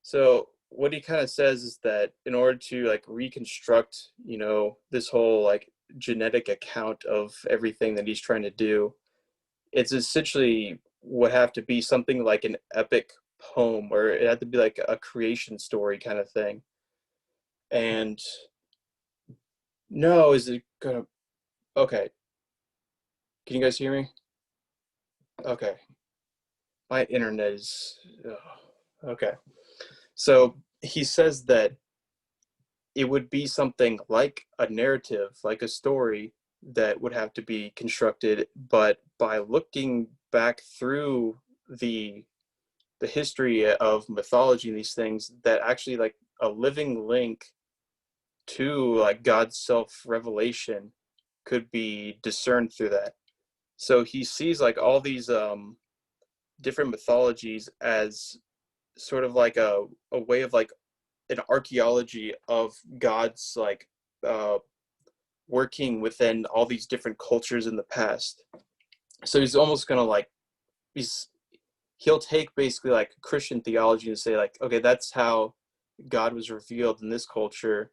so what he kind of says is that in order to like reconstruct, this whole like genetic account of everything that he's trying to do, it's essentially would have to be something like an epic poem, or it had to be like a creation story kind of thing. And no, is it gonna, okay. Can you guys hear me? Okay. My internet is, okay. So he says that it would be something like a narrative, like a story that would have to be constructed, but by looking back through the history of mythology and these things, that actually like a living link to like God's self-revelation could be discerned through that. So he sees like all these different mythologies as sort of like a way of like an archaeology of God's like working within all these different cultures in the past. So he's almost gonna like he'll take basically like Christian theology and say like, okay, that's how God was revealed in this culture.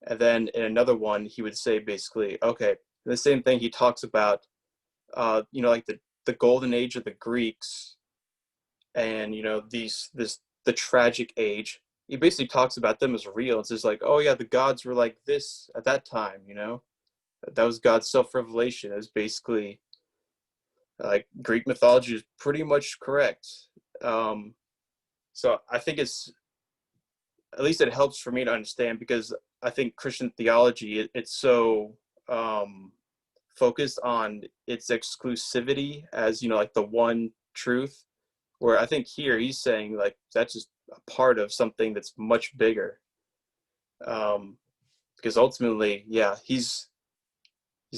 And then in another one, he would say basically, okay, the same thing he talks about, like the golden age of the Greeks, and the tragic age. He basically talks about them as real. It's just like, oh yeah, the gods were like this at that time. That was God's self-revelation. It was basically like Greek mythology is pretty much correct. So I think at least it helps for me to understand, because I think Christian theology, it's so focused on its exclusivity as, like the one truth, where I think here he's saying like that's just a part of something that's much bigger. Because ultimately, yeah, he's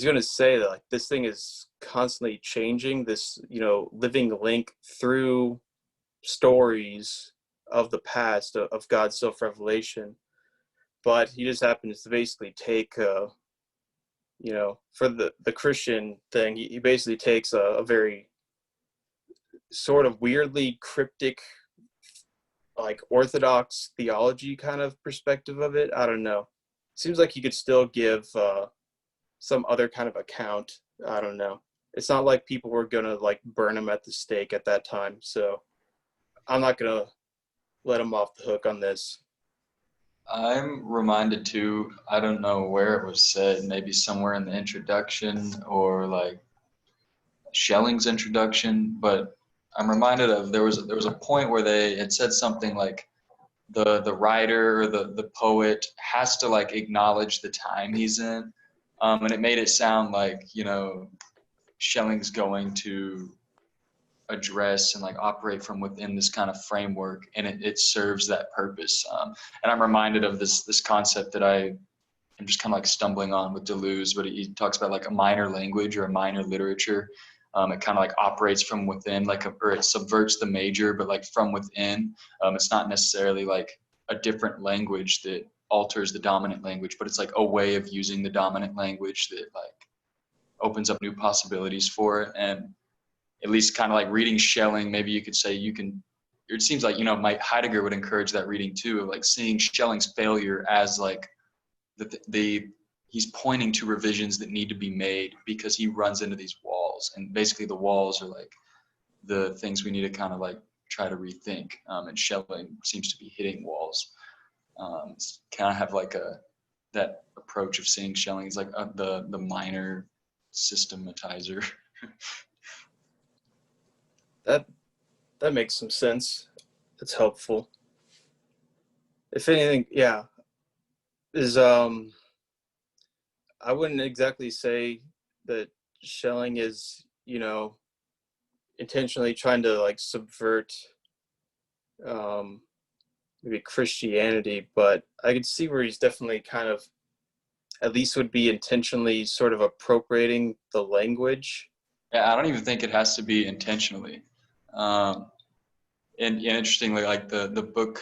going to say that like this thing is constantly changing, this, living link through stories of the past of God's self-revelation. But he just happens to basically take, for the Christian thing, he basically takes a very sort of weirdly cryptic, like Orthodox theology kind of perspective of it. I don't know. Seems like he could still give some other kind of account. I don't know. It's not like people were gonna like burn him at the stake at that time. So I'm not gonna let him off the hook on this. I'm reminded too, I don't know where it was said, maybe somewhere in the introduction or like Schelling's introduction, but I'm reminded of there was a point where they had said something like the writer or the poet has to like acknowledge the time he's in, and it made it sound like Schelling's going to address and like operate from within this kind of framework, and it serves that purpose. And I'm reminded of this concept that I am just kind of like stumbling on with Deleuze, but he talks about like a minor language or a minor literature. It kind of like operates from within, or it subverts the major, but like from within. It's not necessarily like a different language that alters the dominant language, but it's like a way of using the dominant language that like opens up new possibilities for it. And at least kind of like reading Schelling, maybe you could say it seems like, Heidegger would encourage that reading too, of like seeing Schelling's failure as like he's pointing to revisions that need to be made because he runs into these walls, and basically the walls are like the things we need to kind of like try to rethink. And Schelling seems to be hitting walls. Kind of have like that approach of seeing Schelling as like the minor systematizer. That makes some sense. It's helpful. if anything, yeah, is I wouldn't exactly say that Schelling is, intentionally trying to like subvert um, maybe Christianity, but I could see where he's definitely kind of, at least would be intentionally sort of appropriating the language. Yeah, I don't even think it has to be intentionally. Um, and yeah, interestingly, like the book,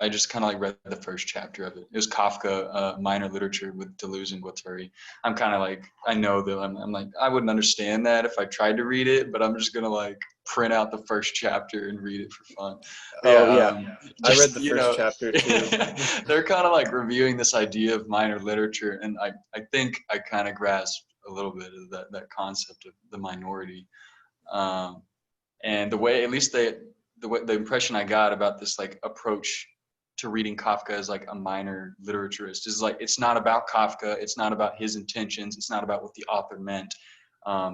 I just kind of like read the first chapter of it. It was Kafka, Minor Literature with Deleuze and Guattari. I'm kind of like, I know that I'm like, I wouldn't understand that if I tried to read it, but I'm just gonna like print out the first chapter and read it for fun. But Oh yeah, yeah, I read the first chapter too. they're kind of like reviewing this idea of minor literature, and I think I kind of grasped a little bit of that concept of the minority. And the way, at least the impression I got about this like approach to reading Kafka as like a minor literaturist is like, it's not about Kafka, it's not about his intentions, it's not about what the author meant.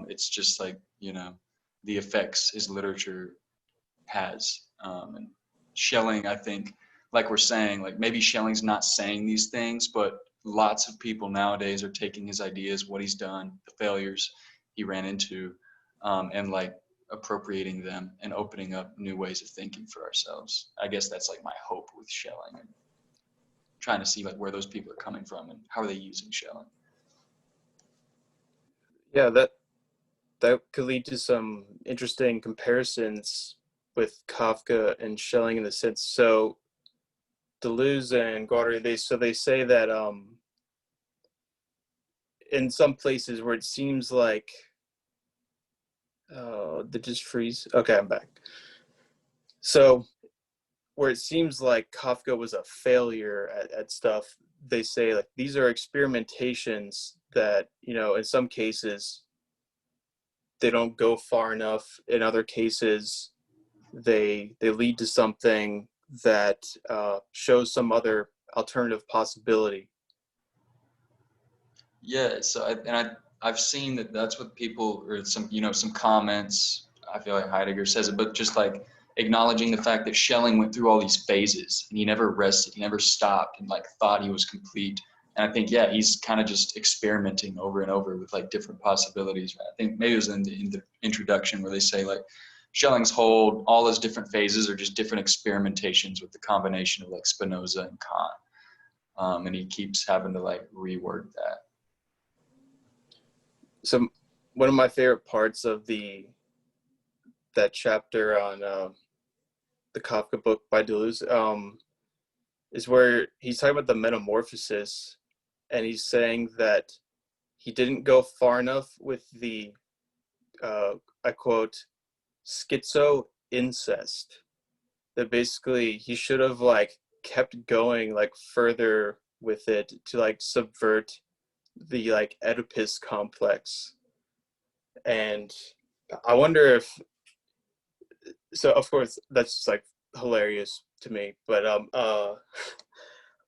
It's just like, the effects his literature has. And Schelling, I think, like we're saying, like maybe Schelling's not saying these things, but lots of people nowadays are taking his ideas, what he's done, the failures he ran into, and like appropriating them and opening up new ways of thinking for ourselves. I guess that's like my hope with Schelling, and trying to see like where those people are coming from and how are they using Schelling. Yeah, that could lead to some interesting comparisons with Kafka and Schelling in the sense. So Deleuze and Guattari, they say that in some places where it seems like did just freeze. Okay, I'm back. So where it seems like Kafka was a failure at stuff, they say like these are experimentations that, in some cases they don't go far enough. In other cases, they lead to something that shows some other alternative possibility. Yeah, so I've seen that that's what people, or some comments. I feel like Heidegger says it, but just like acknowledging the fact that Schelling went through all these phases and he never rested, he never stopped and like thought he was complete. And I think, yeah, he's kind of just experimenting over and over with like different possibilities. I think maybe it was in the introduction where they say like Schelling's whole, all his different phases are just different experimentations with the combination of like Spinoza and Kant. And he keeps having to like rework that. So one of my favorite parts of that chapter on the Kafka book by Deleuze is where he's talking about the metamorphosis, and he's saying that he didn't go far enough with the I quote, schizo incest, that basically he should have like kept going like further with it to like subvert the like Oedipus complex. And I wonder if, so of course that's just like hilarious to me, but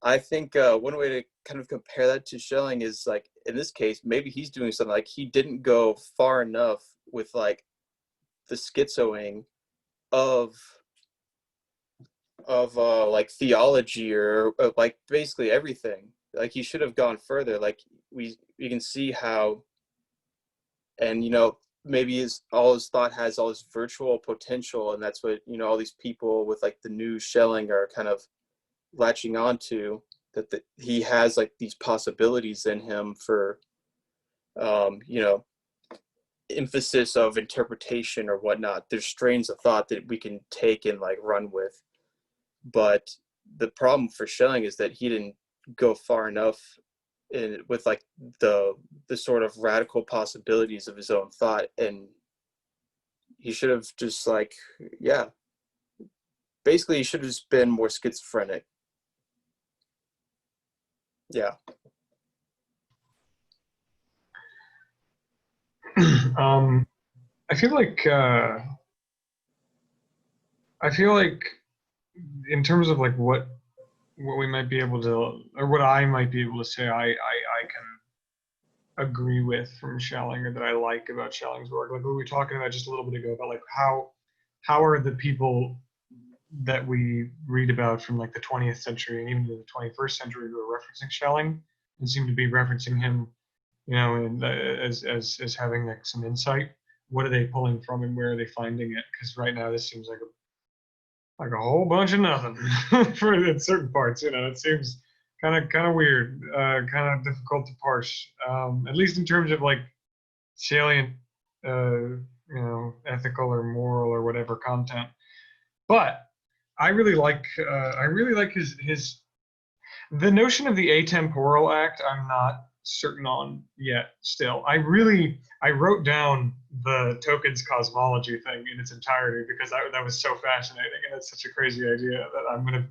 I think one way to kind of compare that to Schelling is like, in this case, maybe he's doing something like he didn't go far enough with like the schizoing of like theology or like basically everything. Like he should have gone further. Like we can see how, and maybe all his thought has all this virtual potential, and that's what all these people with like the new Schelling are kind of latching onto, that he has like these possibilities in him for emphasis of interpretation or whatnot. There's strains of thought that we can take and like run with. But the problem for Schelling is that he didn't go far enough with like the sort of radical possibilities of his own thought, and he should have just like, yeah, basically he should have just been more schizophrenic. Yeah. I feel like in terms of like what we might be able to, or what I might be able to say I can agree with from Schelling, or that I like about Schelling's work, like we were talking about just a little bit ago, about like how are the people that we read about from like the 20th century and even the 21st century who are referencing Schelling and seem to be referencing him, you know, as having like some insight. What are they pulling from and where are they finding it? Because right now this seems like a whole bunch of nothing for in certain parts. You know, it seems kind of weird, kind of difficult to parse, at least in terms of like salient, you know, ethical or moral or whatever content. But I really like his the notion of the atemporal act. I'm not certain on yet. Still, I wrote down the tokens cosmology thing in its entirety because that was so fascinating and it's such a crazy idea that I'm gonna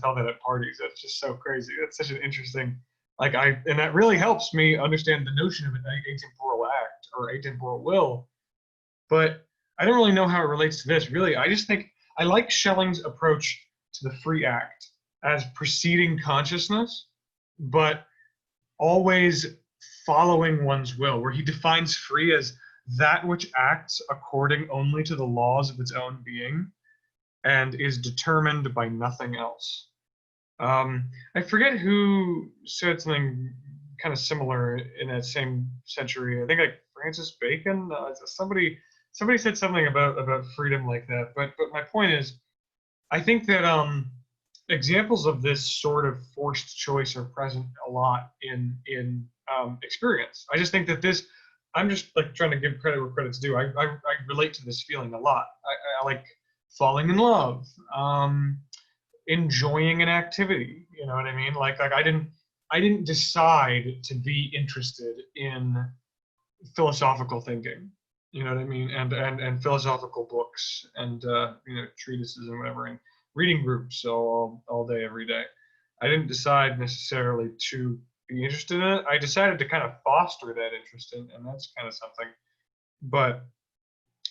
tell that at parties. That's just so crazy. That's such an interesting and that really helps me understand the notion of an atemporal act or atemporal will. But I don't really know how it relates to this. Really, I just think I like Schelling's approach to the free act as preceding consciousness, but always following one's will, where he defines free as that which acts according only to the laws of its own being and is determined by nothing else. I forget who said something kind of similar in that same century. I think like Francis Bacon. Somebody said something about freedom like that. But my point is, I think that examples of this sort of forced choice are present a lot in experience. I just think that this, I'm just like trying to give credit where credit's due. I relate to this feeling a lot. I like falling in love, enjoying an activity. You know what I mean? Like I didn't decide to be interested in philosophical thinking. You know what I mean? And philosophical books and you know, treatises and whatever, and reading groups all day, every day. I didn't decide necessarily to be interested in it. I decided to kind of foster that interest in, and that's kind of something. But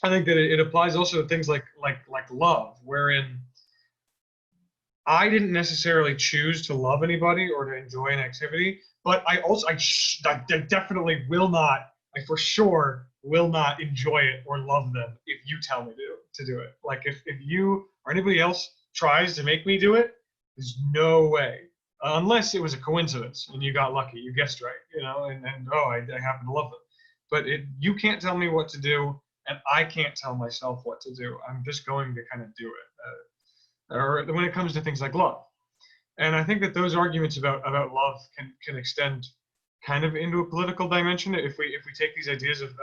I think that it applies also to things like love, wherein I didn't necessarily choose to love anybody or to enjoy an activity, but I definitely will not, I for sure will not enjoy it or love them if you tell me to do it. Like if you or anybody else tries to make me do it, there's no way. Unless it was a coincidence and you got lucky, you guessed right, you know, and I happen to love them. But you can't tell me what to do, and I can't tell myself what to do. I'm just going to kind of do it. Or when it comes to things like love. And I think that those arguments about love can extend kind of into a political dimension if we take these ideas of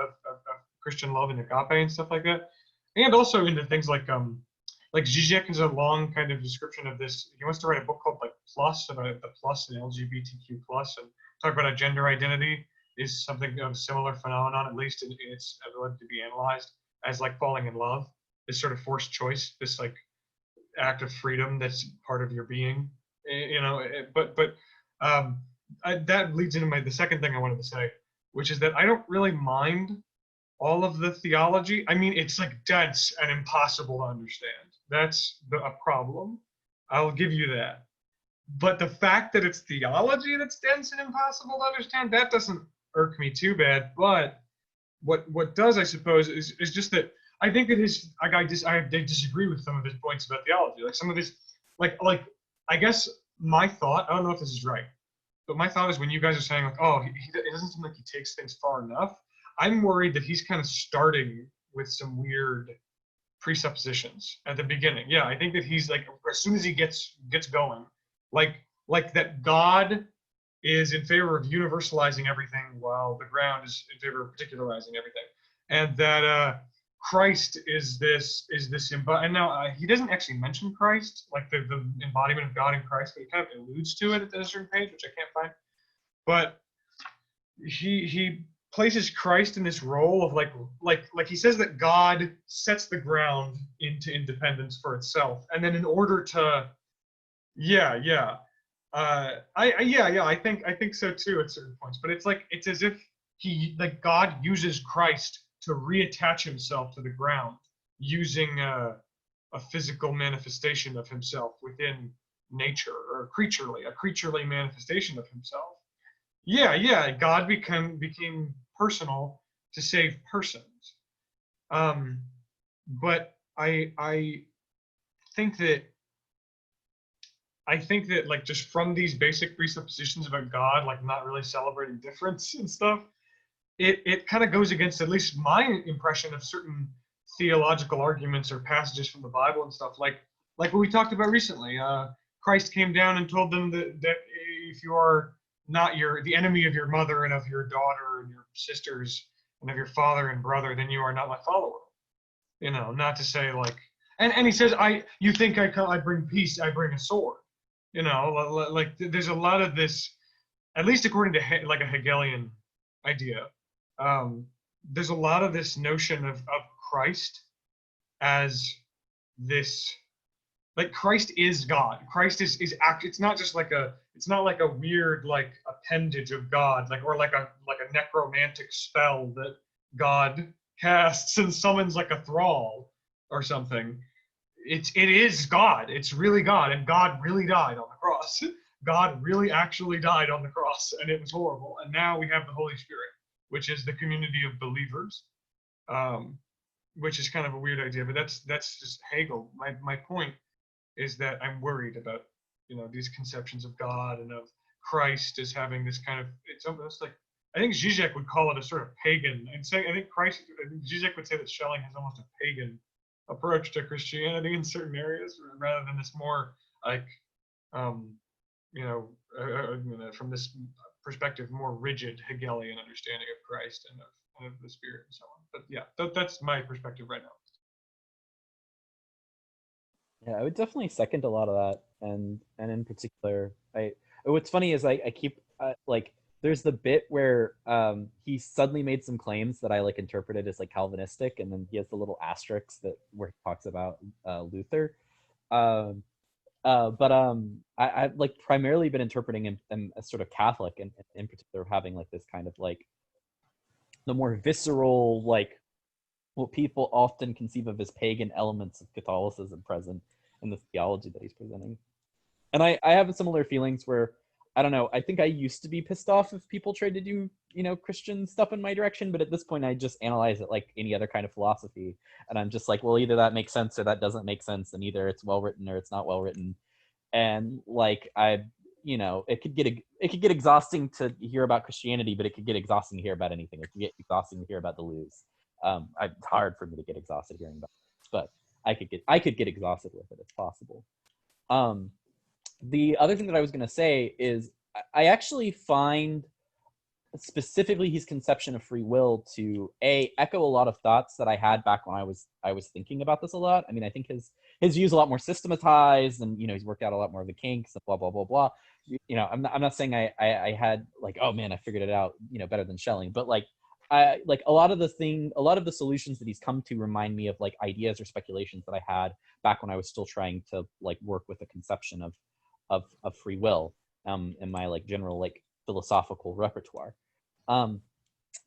Christian love and agape and stuff like that, and also into things like Zizek has a long kind of description of this. He wants to write a book called like Plus, about the plus and LGBTQ plus, and talk about how gender identity is something of a similar phenomenon, at least in its ability to be analyzed as like falling in love, this sort of forced choice, this like act of freedom that's part of your being, you know. But that leads into the second thing I wanted to say, which is that I don't really mind all of the theology. I mean, it's like dense and impossible to understand. That's a problem. I'll give you that. But the fact that it's theology that's dense and impossible to understand, that doesn't irk me too bad. But what does, I suppose, is just that I think that I disagree with some of his points about theology. Like some of his, like I guess my thought, I don't know if this is right, but my thought is when you guys are saying like, oh, it doesn't seem like he takes things far enough, I'm worried that he's kind of starting with some weird presuppositions at the beginning. Yeah, I think that he's like, as soon as he gets going, like that God is in favor of universalizing everything while the ground is in favor of particularizing everything, and that Christ is this and now he doesn't actually mention Christ, like the embodiment of God in Christ, but he kind of alludes to it at a certain page, which I can't find. But he places Christ in this role of like he says that God sets the ground into independence for itself, and then in order to I think so too at certain points. But it's as if God uses Christ to reattach himself to the ground using a physical manifestation of himself within nature, or a creaturely manifestation of himself. God became personal to save persons. But I think that like just from these basic presuppositions about God, like not really celebrating difference and stuff, it kind of goes against at least my impression of certain theological arguments or passages from the Bible and stuff. Like what we talked about recently. Christ came down and told them that if you are not the enemy of your mother and of your daughter and your sisters and of your father and brother, then you are not my follower. You know, not to say like, and he says, you think I bring peace, I bring a sword. You know, like there's a lot of this, at least according to like a Hegelian idea, there's a lot of this notion of Christ as this, like Christ is God. Christ is it's not just like it's not like a weird like appendage of God, like or like a necromantic spell that God casts and summons like a thrall or something. It is God. It's really God, and God really died on the cross. God really actually died on the cross, and it was horrible. And now we have the Holy Spirit, which is the community of believers, which is kind of a weird idea, but that's just Hegel. My point is that I'm worried about, you know, these conceptions of God and of Christ as having this kind of, it's almost like, I think Zizek would call it a sort of pagan, and I think Zizek would say that Schelling has almost a pagan approach to Christianity in certain areas, rather than this more like, you know, from this perspective, more rigid Hegelian understanding of Christ and of the Spirit and so on. But yeah, that's my perspective right now. Yeah, I would definitely second a lot of that, and in particular, what's funny is I keep like there's the bit where he suddenly made some claims that I like interpreted as like Calvinistic, and then he has the little asterisk where he talks about Luther. I've like primarily been interpreting him as sort of Catholic, and in particular having like this kind of like the more visceral, like what people often conceive of as pagan elements of Catholicism present in the theology that he's presenting. And I have similar feelings where, I don't know, I think I used to be pissed off if people tried to do, you know, Christian stuff in my direction, but at this point I just analyze it like any other kind of philosophy. And I'm just like, well, either that makes sense or that doesn't make sense, and either it's well written or it's not well written. And like you know, it could get exhausting to hear about Christianity, but it could get exhausting to hear about anything. It could get exhausting to hear about the Luz. It's hard for me to get exhausted hearing about this, but I could get exhausted with it. It's possible. The other thing that I was going to say is I actually find specifically his conception of free will to echo a lot of thoughts that I had back when I was thinking about this a lot. I mean, I think his views a lot more systematized, and you know, he's worked out a lot more of the kinks and blah blah blah blah. You know, I'm not saying I had like, oh man, I figured it out, you know, better than Schelling, but like I like a lot of the solutions that he's come to remind me of like ideas or speculations that I had back when I was still trying to like work with the conception of free will in my like general like philosophical repertoire. And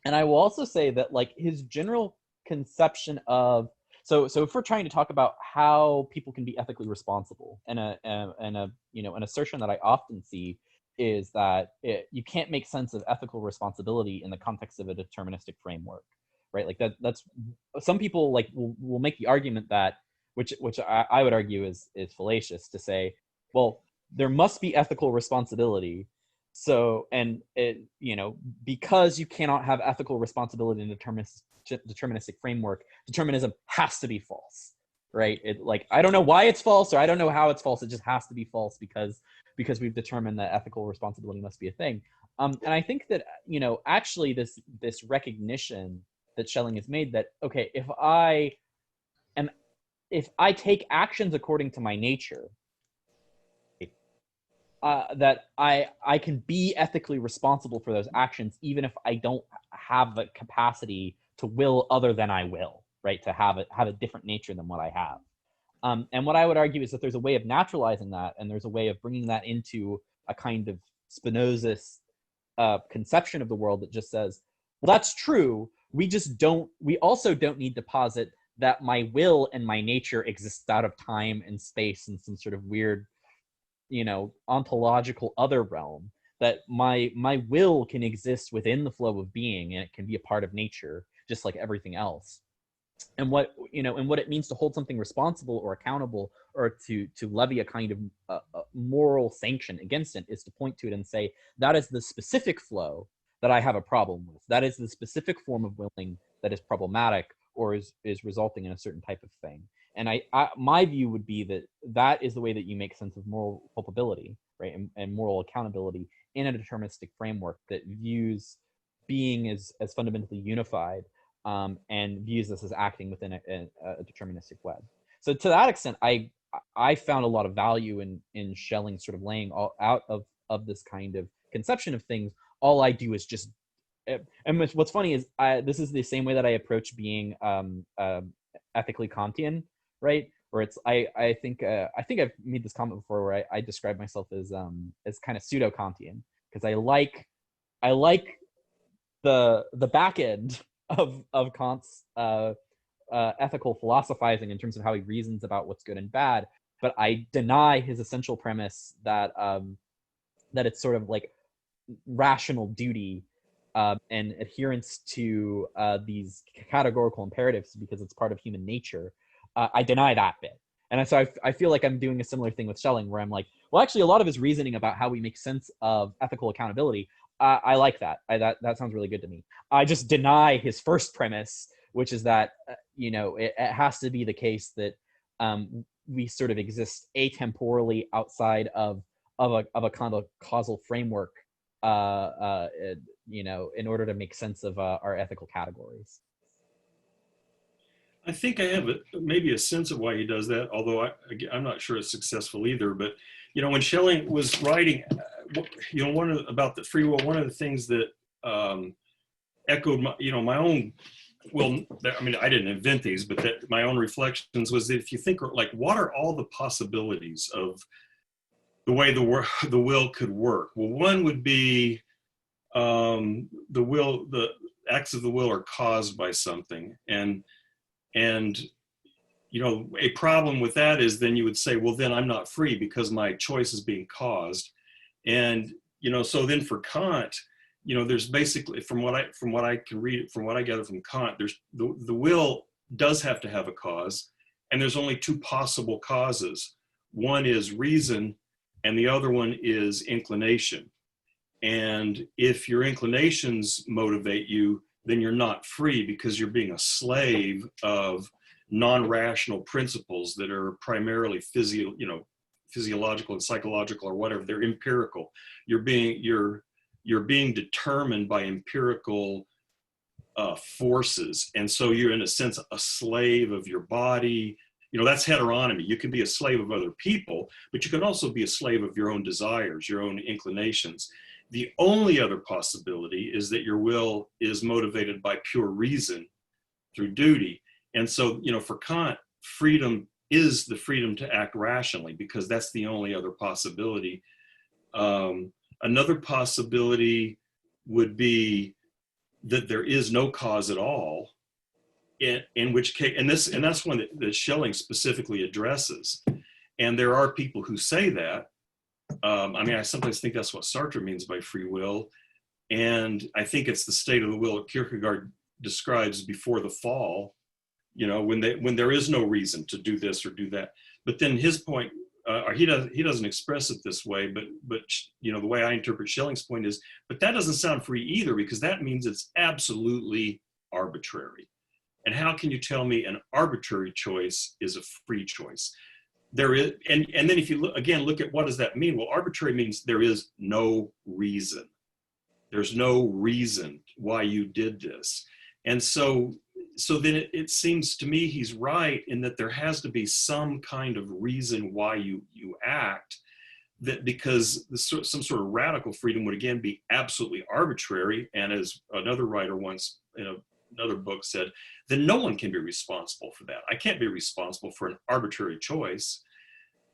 I will also say that like his general conception of so if we're trying to talk about how people can be ethically responsible, and a you know, an assertion that I often see is that you can't make sense of ethical responsibility in the context of a deterministic framework, right? Like that's some people like will make the argument that which I would argue is fallacious, to say, well, there must be ethical responsibility. So, and it, you know, because you cannot have ethical responsibility in a deterministic framework, determinism has to be false, right? It like, I don't know why it's false, or I don't know how it's false. It just has to be false because we've determined that ethical responsibility must be a thing. And I think that, you know, actually this recognition that Schelling has made that, okay, if I take actions according to my nature, that I can be ethically responsible for those actions, even if I don't have the capacity to will other than I will, right? To have a different nature than what I have. And what I would argue is that there's a way of naturalizing that, and there's a way of bringing that into a kind of Spinozist conception of the world that just says, well, that's true. We also don't need to posit that my will and my nature exists out of time and space in some sort of weird, you know, ontological other realm, that my will can exist within the flow of being, and it can be a part of nature just like everything else. and what and what it means to hold something responsible or accountable, or to levy a kind of moral sanction against it, is to point to it and say, that is the specific flow that I have a problem with. That is the specific form of willing that is problematic, or is resulting in a certain type of thing. And my view would be that that is the way that you make sense of moral culpability, right, and moral accountability in a deterministic framework that views being as fundamentally unified, and views this as acting within a deterministic web. So to that extent, I found a lot of value in Schelling sort of laying all out of this kind of conception of things. All I do is just, and what's funny is this is the same way that I approach being ethically Kantian, right? Where it's I think I've made this comment before, where I describe myself as kind of pseudo Kantian, because I like the back end of Kant's ethical philosophizing in terms of how he reasons about what's good and bad, but I deny his essential premise that that it's sort of like rational duty and adherence to these categorical imperatives because it's part of human nature. I deny that bit. And so I feel like I'm doing a similar thing with Schelling, where I'm like, well, actually, a lot of his reasoning about how we make sense of ethical accountability, I like that. That sounds really good to me. I just deny his first premise, which is that it has to be the case that we sort of exist atemporally outside of a kind of causal framework, in order to make sense of our ethical categories. I think I have maybe a sense of why he does that, although I'm not sure it's successful either. But when Schelling was writing, about the free will, one of the things that echoed my own. Well, I mean, I didn't invent these, but that my own reflections was that if you think, like, what are all the possibilities of the way the will could work? Well, one would be the acts of the will are caused by something, and a problem with that is then you would say, well, then I'm not free because my choice is being caused. And so then for Kant, there's basically, from what I can read, from what I gather from Kant, there's the will does have to have a cause, and there's only two possible causes. One is reason, and the other one is inclination. And if your inclinations motivate you, then you're not free because you're being a slave of non-rational principles that are primarily physiological and psychological or whatever. They're empirical. You're being determined by empirical forces. And so you're, in a sense, a slave of your body. That's heteronomy. You can be a slave of other people, but you can also be a slave of your own desires, your own inclinations. The only other possibility is that your will is motivated by pure reason through duty. And so, for Kant, freedom is the freedom to act rationally, because that's the only other possibility. Another possibility would be that there is no cause at all, in which case, and that's one that Schelling specifically addresses. And there are people who say that. I sometimes think that's what Sartre means by free will. And I think it's the state of the will that Kierkegaard describes before the fall, when there is no reason to do this or do that. But then his point, he doesn't express it this way, but the way I interpret Schelling's point is, but that doesn't sound free either, because that means it's absolutely arbitrary. And how can you tell me an arbitrary choice is a free choice? There is, and then if you look at what does that mean? Well, arbitrary means there is no reason. There's no reason why you did this. And so then it seems to me he's right in that there has to be some kind of reason why you act, that because some sort of radical freedom would again be absolutely arbitrary. And as another writer once in another book said, then no one can be responsible for that. I can't be responsible for an arbitrary choice.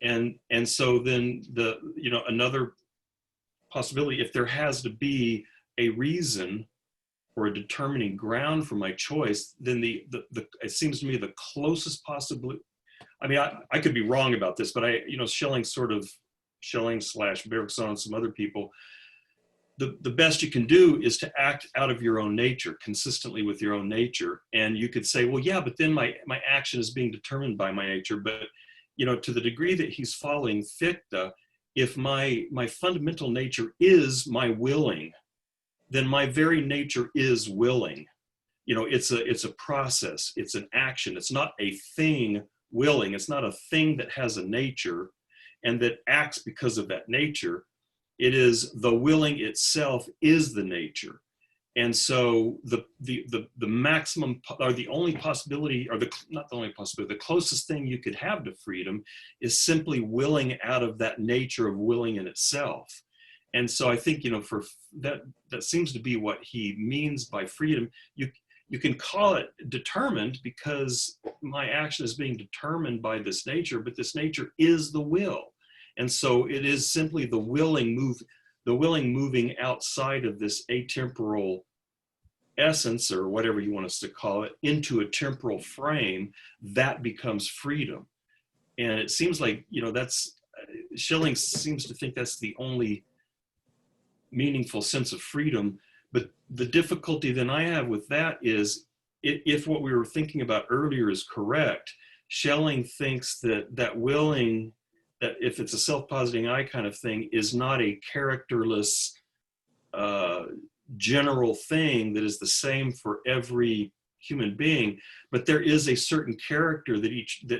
And so then another possibility, if there has to be a reason or a determining ground for my choice, then it seems to me the closest possibility. I could be wrong about this, but Schelling / Bergson and some other people the best you can do is to act out of your own nature, consistently with your own nature. And you could say, well, yeah, but then my action is being determined by my nature. But, to the degree that he's following Fichte, if my fundamental nature is my willing, then my very nature is willing. It's a process, it's an action. It's not a thing willing. It's not a thing that has a nature and that acts because of that nature. It is the willing itself is the nature. And so the maximum, or the only possibility, or not the only possibility, the closest thing you could have to freedom is simply willing out of that nature of willing in itself. And so I think, for that seems to be what he means by freedom. You can call it determined because my action is being determined by this nature, but this nature is the will. And so it is simply the willing moving outside of this atemporal essence, or whatever you want us to call it, into a temporal frame that becomes freedom. And it seems like, Schelling seems to think that's the only meaningful sense of freedom. But the difficulty then I have with that is, if what we were thinking about earlier is correct, Schelling thinks that willing, that if it's a self-positing I kind of thing, is not a characterless general thing that is the same for every human being, but there is a certain character that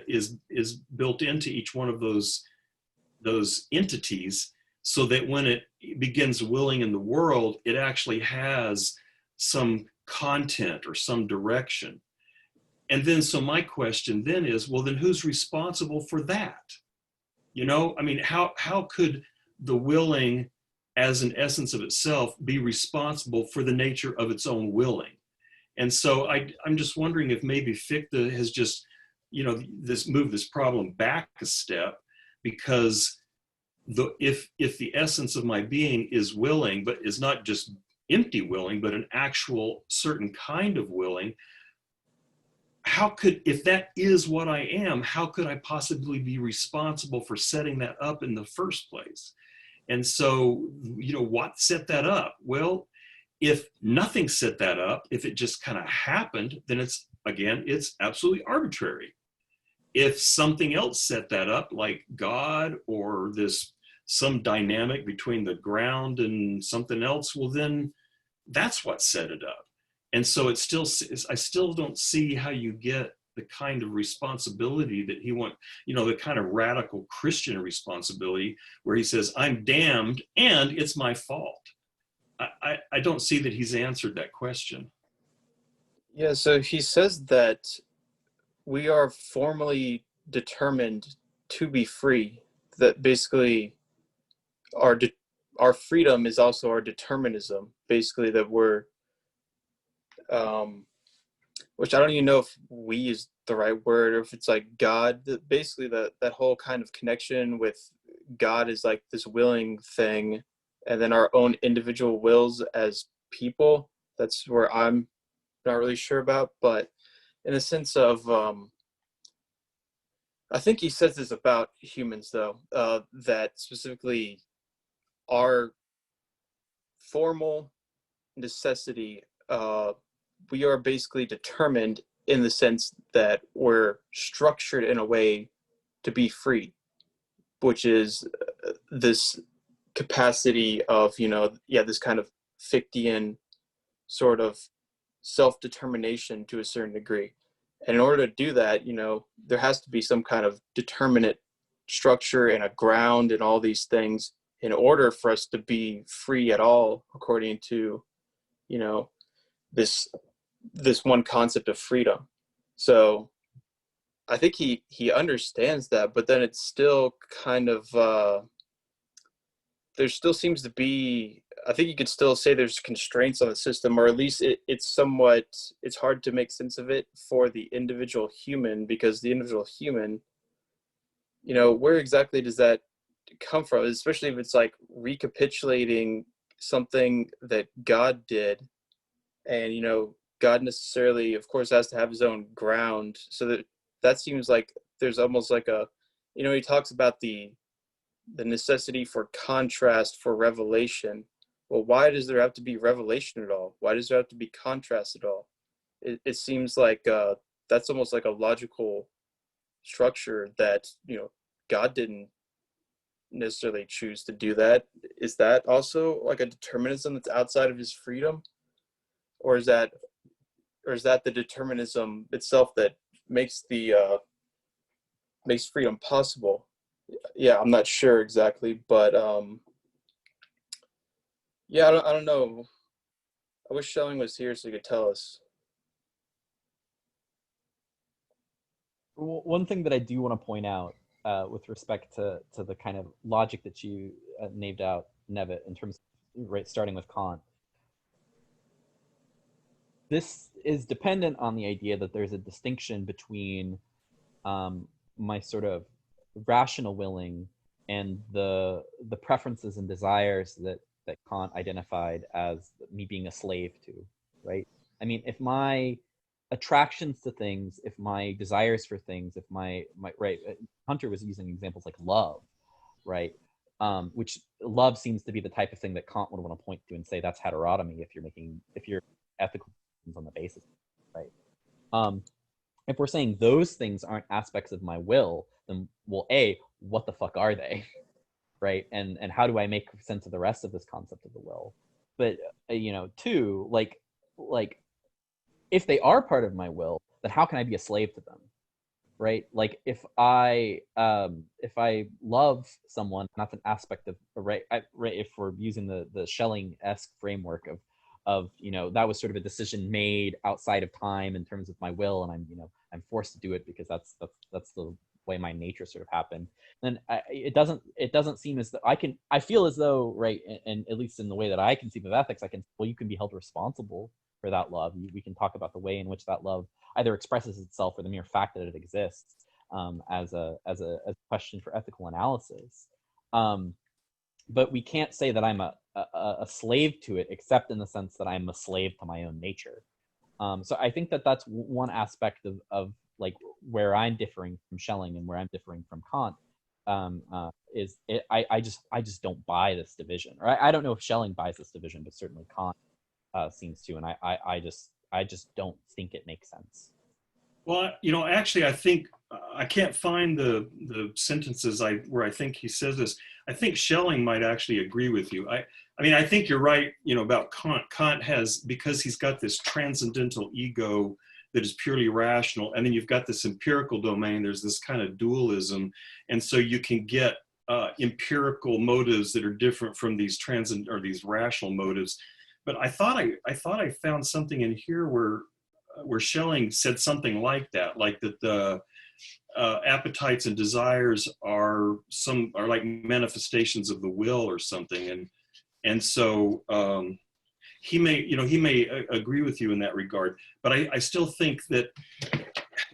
is built into each one of those entities, so that when it begins willing in the world, it actually has some content or some direction. And then, so my question then is, well, then who's responsible for that? How could the willing as an essence of itself be responsible for the nature of its own willing? And so I'm just wondering if maybe Fichte has just, moved this problem back a step, because if the essence of my being is willing, but is not just empty willing, but an actual certain kind of willing, if that is what I am, how could I possibly be responsible for setting that up in the first place? And so, what set that up? Well, if nothing set that up, if it just kind of happened, then it's absolutely arbitrary. If something else set that up, like God or some dynamic between the ground and something else, well, then that's what set it up. And so I still don't see how you get the kind of responsibility that he wants, the kind of radical Christian responsibility where he says, I'm damned and it's my fault. I don't see that he's answered that question. Yeah, so he says that we are formally determined to be free, that basically our freedom is also our determinism, basically, that we're which I don't even know if we is the right word, or if it's like God, basically that whole kind of connection with God is like this willing thing, and then our own individual wills as people. That's where I'm not really sure about, but in the sense of I think he says this about humans though, that specifically our formal necessity, we are basically determined in the sense that we're structured in a way to be free, which is this capacity of, this kind of Fichtean sort of self-determination to a certain degree. And in order to do that, there has to be some kind of determinate structure and a ground and all these things in order for us to be free at all, according to, this one concept of freedom. So I think he understands that, but then it's still kind of, there still seems to be, I think you could still say there's constraints on the system, or at least it's hard to make sense of it for the individual human, because the individual human, where exactly does that come from? Especially if it's like recapitulating something that God did, and, God necessarily, of course, has to have his own ground. So that seems like there's almost like he talks about the necessity for contrast, for revelation. well, why does there have to be revelation at all? Why does there have to be contrast at all? It seems like that's almost like a logical structure that, God didn't necessarily choose to do that. Is that also like a determinism that's outside of his freedom? Or is that the determinism itself that makes freedom possible? Yeah, I'm not sure exactly, but yeah, I don't know. I wish Schelling was here so he could tell us. One thing that I do want to point out with respect to the kind of logic that you named out, Nevitt, in terms of, right, starting with Kant, this is dependent on the idea that there's a distinction between my sort of rational willing and the preferences and desires that Kant identified as me being a slave to, right? I mean, if my attractions to things, if my desires for things, if my right, Hunter was using examples like love, right? Which love seems to be the type of thing that Kant would want to point to and say that's heterotomy if you're ethical on the basis, right? If we're saying those things aren't aspects of my will, then, well, A, what the fuck are they? Right? And how do I make sense of the rest of this concept of the will? But, two, like, if they are part of my will, then how can I be a slave to them? Right? Like, if I love someone, that's an aspect of, right, if we're using the Schelling-esque framework of that was sort of a decision made outside of time in terms of my will, and I'm forced to do it because that's the way my nature sort of happened. Then it doesn't seem as though I feel as though, right, and at least in the way that I conceive of ethics, you can be held responsible for that love. We can talk about the way in which that love either expresses itself or the mere fact that it exists as a question for ethical analysis. But we can't say that I'm a slave to it, except in the sense that I'm a slave to my own nature. So I think that that's one aspect of like where I'm differing from Schelling and where I'm differing from Kant. I just don't buy this division. Or I don't know if Schelling buys this division, but certainly Kant seems to, and I just don't think it makes sense. Well, actually, I think I can't find the sentences where I think he says this. I think Schelling might actually agree with you. I mean, I think you're right, about Kant. Kant has, because he's got this transcendental ego that is purely rational, and then you've got this empirical domain. There's this kind of dualism, and so you can get empirical motives that are different from these these rational motives. But I thought I found something in here where Schelling said something like that, like that the appetites and desires are like manifestations of the will or something, and so he may agree with you in that regard. But I still think that,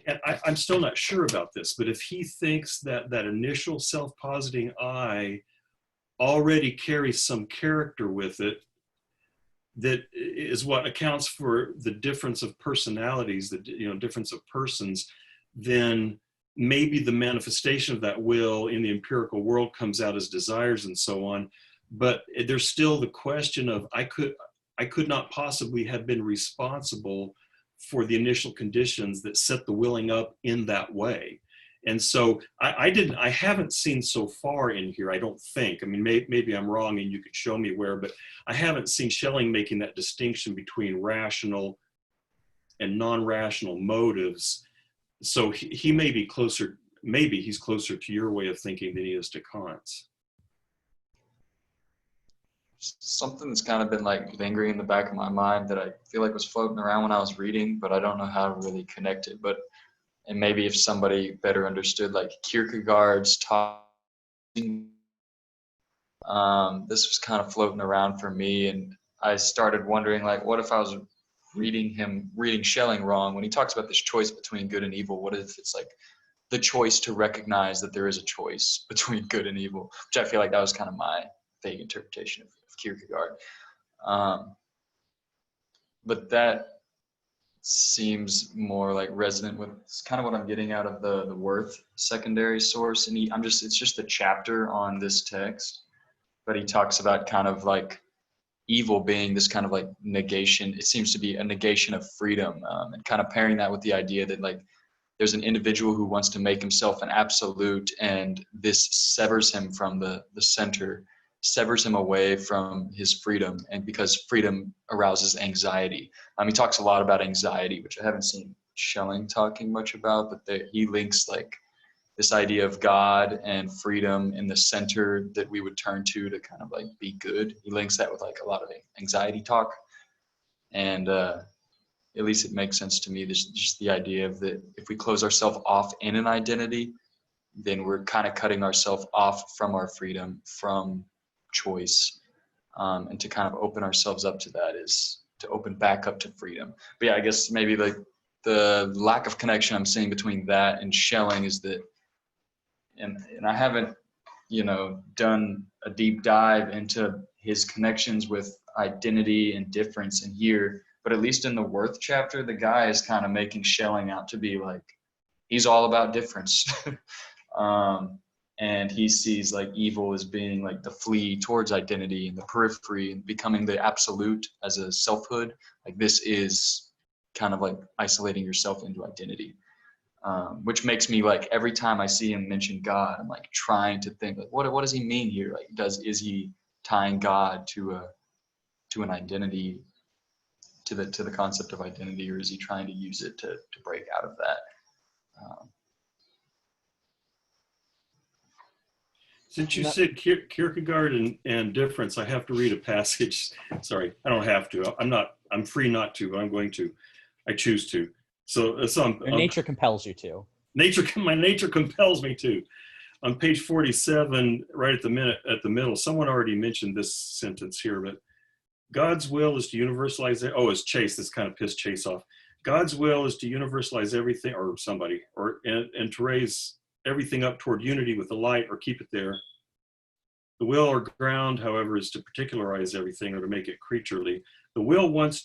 and I'm still not sure about this, but if he thinks that initial self-positing I already carries some character with it, that is what accounts for the difference of personalities, the difference of persons, then maybe the manifestation of that will in the empirical world comes out as desires and so on. But there's still the question of I could not possibly have been responsible for the initial conditions that set the willing up in that way. And so I haven't seen so far in here, I don't think. I mean, maybe I'm wrong and you could show me where, but I haven't seen Schelling making that distinction between rational and non-rational motives. So he may be closer, maybe he's closer to your way of thinking than he is to Kant's. Something that's kind of been like lingering in the back of my mind that I feel like was floating around when I was reading, but I don't know how to really connect it. And maybe if somebody better understood, like Kierkegaard's talk, this was kind of floating around for me, and I started wondering, like, what if I was reading Schelling wrong when he talks about this choice between good and evil? What if it's like the choice to recognize that there is a choice between good and evil, which I feel like that was kind of my vague interpretation of Kierkegaard. But that seems more like resonant with kind of what I'm getting out of the Worth secondary source. And it's just a chapter on this text, but he talks about kind of like evil being this kind of like negation. It seems to be a negation of freedom, and kind of pairing that with the idea that like there's an individual who wants to make himself an absolute, and this severs him from the center, severs him away from his freedom, and because freedom arouses anxiety. He talks a lot about anxiety, which I haven't seen Schelling talking much about, but he links like this idea of God and freedom in the center that we would turn to kind of like be good. He links that with like a lot of anxiety talk. And at least it makes sense to me. There's just the idea of that if we close ourselves off in an identity, then we're kind of cutting ourselves off from our freedom, from choice. And to kind of open ourselves up to that is to open back up to freedom. But yeah, I guess maybe like the lack of connection I'm seeing between that and Schelling is that, and I haven't, done a deep dive into his connections with identity and difference in here, but at least in the Worth chapter, the guy is kind of making Schelling out to be like, he's all about difference. And he sees like evil as being like the flee towards identity and the periphery and becoming the absolute as a selfhood. Like this is kind of like isolating yourself into identity. Which makes me like every time I see him mention God, I'm like trying to think like what does he mean here? Like is he tying God to an identity, to the concept of identity, or is he trying to use it to break out of that? Since you said Kierkegaard and difference, I have to read a passage. Sorry, I don't have to. I'm free not to, but I'm going to. I choose to. So Your nature compels you to. My nature compels me to. On page 47, right at the middle, someone already mentioned this sentence here, but God's will is to universalize it. Oh, it's Chase. This kind of pissed Chase off. God's will is to universalize everything, or somebody, and to raise everything up toward unity with the light, or keep it there. The will or ground, however, is to particularize everything or to make it creaturely. The will wants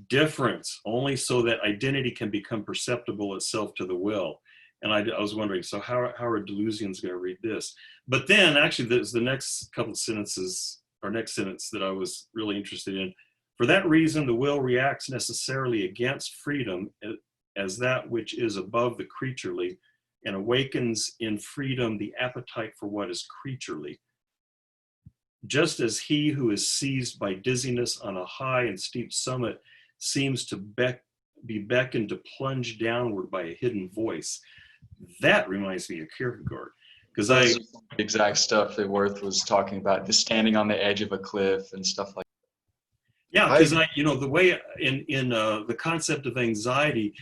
difference only so that identity can become perceptible itself to the will. And I was wondering, so how are Deleuzians going to read this? But then actually there's the next couple of sentences, or next sentence that I was really interested in. For that reason, the will reacts necessarily against freedom as that which is above the creaturely, and awakens in freedom the appetite for what is creaturely. Just as he who is seized by dizziness on a high and steep summit seems to be beckoned to plunge downward by a hidden voice. That reminds me of Kierkegaard. Because the exact stuff that Worth was talking about, just standing on the edge of a cliff and stuff like that. Yeah, because the way in the concept of anxiety,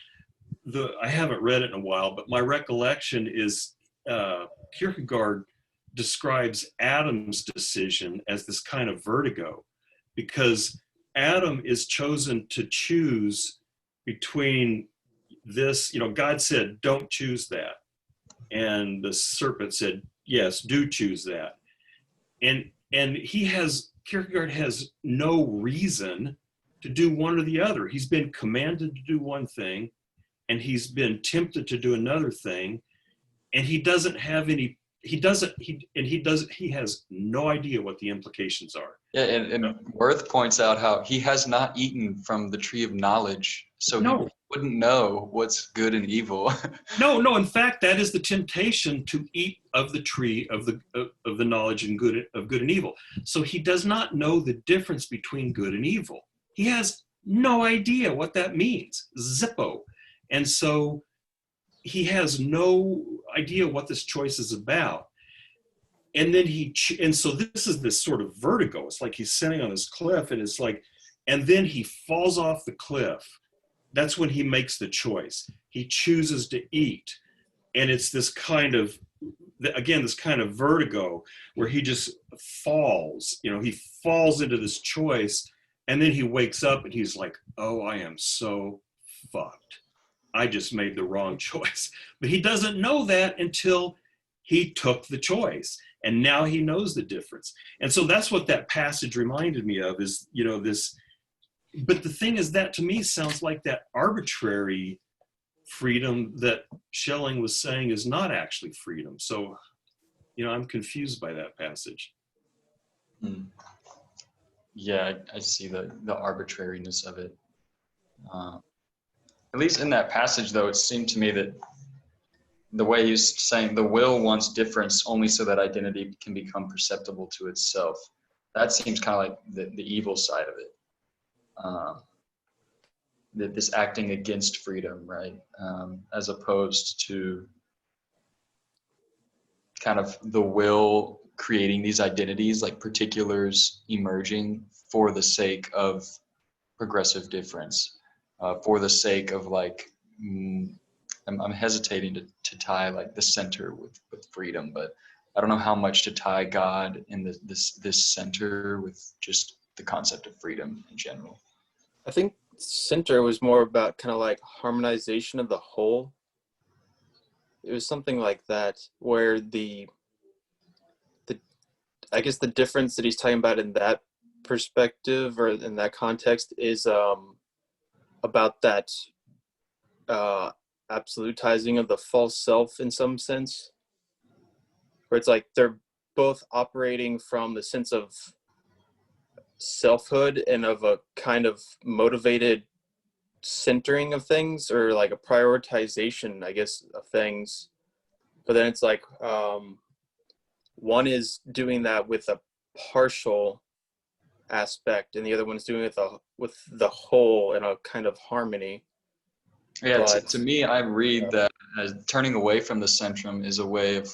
I haven't read it in a while, but my recollection is Kierkegaard describes Adam's decision as this kind of vertigo, because Adam is chosen to choose between this, God said, don't choose that. And the serpent said, yes, do choose that. And Kierkegaard has no reason to do one or the other. He's been commanded to do one thing, and he's been tempted to do another thing, and he has no idea what the implications are. Yeah, and Worth points out how he has not eaten from the tree of knowledge, so he wouldn't know what's good and evil. No. In fact, that is the temptation, to eat of the tree of the knowledge of good and evil. So he does not know the difference between good and evil. He has no idea what that means. Zippo. And so he has no idea what this choice is about. And then so this is this sort of vertigo. It's like he's sitting on this cliff, and it's like, and then he falls off the cliff. That's when he makes the choice. He chooses to eat. And it's this kind of vertigo where he just falls, he falls into this choice, and then he wakes up and he's like, oh, I am so fucked. I just made the wrong choice. But he doesn't know that until he took the choice. And now he knows the difference. And so that's what that passage reminded me of, is, this. But the thing is, that to me sounds like that arbitrary freedom that Schelling was saying is not actually freedom. So, I'm confused by that passage. yeah, I see the arbitrariness of it. At least in that passage, though, it seemed to me that the way he's saying the will wants difference only so that identity can become perceptible to itself. That seems kind of like the evil side of it. This acting against freedom, right? As opposed to kind of the will creating these identities, like particulars emerging for the sake of progressive difference, for the sake of like, I'm hesitating to tie like the center with freedom, but I don't know how much to tie God in this center with just the concept of freedom in general. I think center was more about kind of like harmonization of the whole. It was something like that, where the I guess the difference that he's talking about in that perspective or in that context is about that absolutizing of the false self in some sense, where it's like they're both operating from the sense of selfhood and of a kind of motivated centering of things, or like a prioritization, I guess, of things. But then it's like one is doing that with a partial aspect and the other one's doing it with the whole in a kind of harmony. Yeah, But to me, I read that as turning away from the centrum is a way of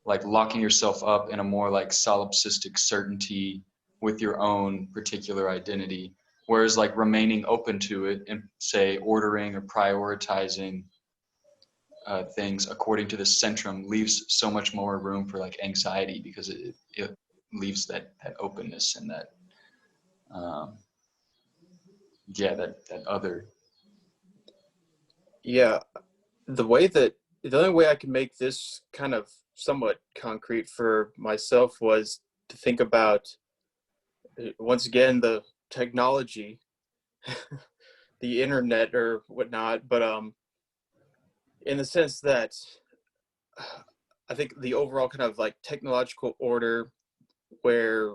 like locking yourself up in a more like solipsistic certainty with your own particular identity, whereas like remaining open to it and say ordering or prioritizing things according to the centrum leaves so much more room for like anxiety, because it leaves that openness and that that other. yeah, the only way I could make this kind of somewhat concrete for myself was to think about, once again, the technology, the internet or whatnot, but in the sense that I think the overall kind of like technological order where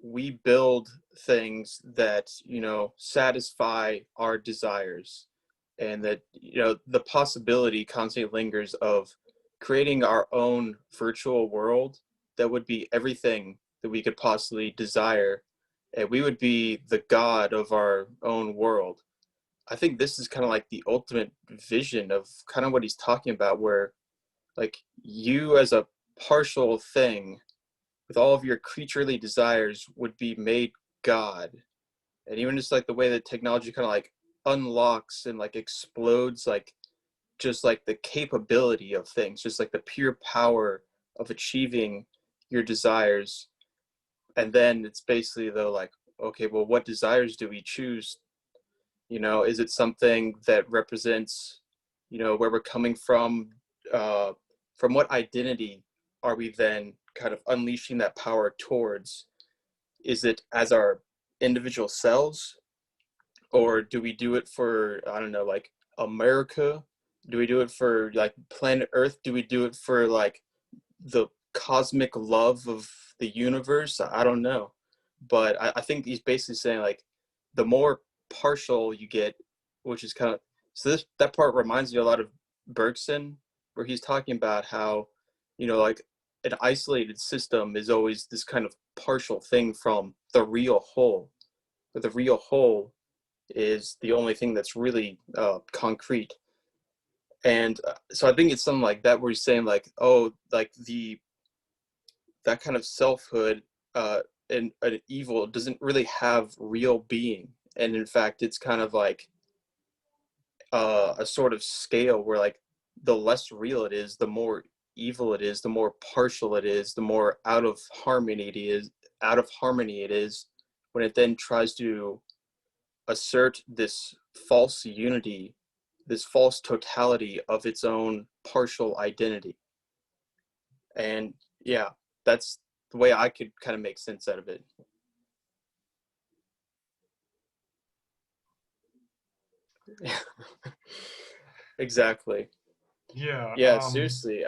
we build things that, satisfy our desires, and that, the possibility constantly lingers of creating our own virtual world that would be everything that we could possibly desire, and we would be the god of our own world. I think this is kind of like the ultimate vision of kind of what he's talking about, where like you as a partial thing with all of your creaturely desires would be made God. And even just like the way that technology kind of like unlocks and like explodes, like just like the capability of things, just like the pure power of achieving your desires. And then it's basically though like, okay, well, what desires do we choose? Is it something that represents, where we're coming from what identity are we then kind of unleashing that power towards? Is it as our individual selves, or do we do it for, I don't know, like America? Do we do it for like planet Earth? Do we do it for like the cosmic love of the universe? I don't know. But I think he's basically saying like the more partial you get, which is kind of, so that part reminds me a lot of Bergson, where he's talking about how, like an isolated system is always this kind of partial thing from the real whole, but the real whole is the only thing that's really concrete. And so I think it's something like that, where he's saying like, oh, like that kind of selfhood and an evil doesn't really have real being, and in fact it's kind of like a sort of scale where like the less real it is, the more evil it is, the more partial it is, the more out of harmony it is, when it then tries to assert this false unity, this false totality of its own partial identity. And yeah, that's the way I could kind of make sense out of it. Exactly. Yeah. Yeah, seriously.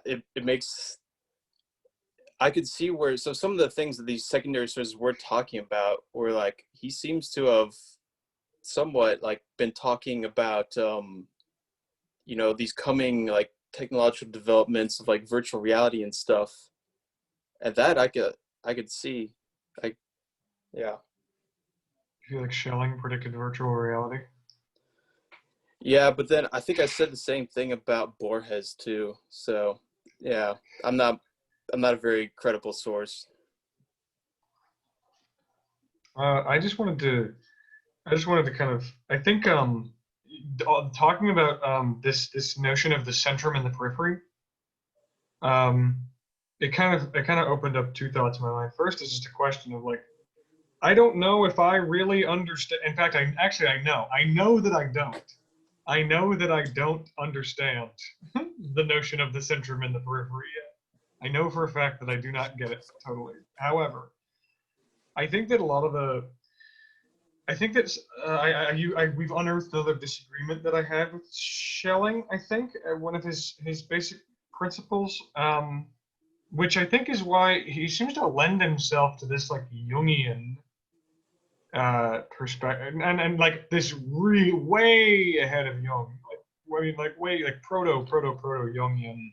It makes, I could see where, so some of the things that these secondary sources were talking about were like, he seems to have somewhat like been talking about, you know, these coming like technological developments of like virtual reality and stuff. And that I could see, like, yeah. I feel like Schelling predicted virtual reality. Yeah, but then I think I said the same thing about Borges too. So yeah, I'm not a very credible source. I just wanted to kind of, I think, talking about this notion of the centrum and the periphery, it kind of opened up two thoughts in my mind. First is just a question of like, I don't know if I really understand. In fact, I know. I know that I don't. I know that I don't understand the notion of the centrum and the periphery yet. I know for a fact that I do not get it totally. However, I think that a lot of the, I think that we've unearthed another disagreement that I had with Schelling. I think one of his basic principles, which I think is why he seems to lend himself to this like Jungian perspective, and like this really way ahead of Jung, like I mean, like way like proto Jungian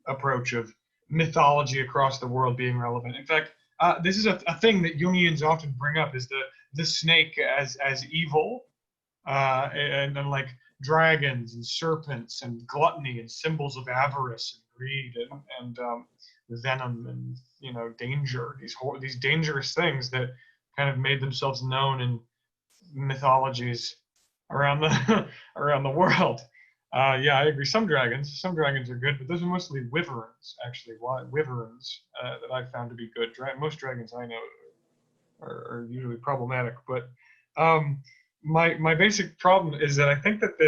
approach of mythology across the world being relevant. In fact, this is a thing that Jungians often bring up, is the snake as evil, and like dragons and serpents and gluttony and symbols of avarice and greed and venom and, you know, danger. These dangerous things that kind of made themselves known in mythologies around the around the world. Yeah, I agree. Some dragons are good, but those are mostly wyverns, actually. Wyverns that I found to be good. Most dragons I know are usually problematic. But my basic problem is that I think that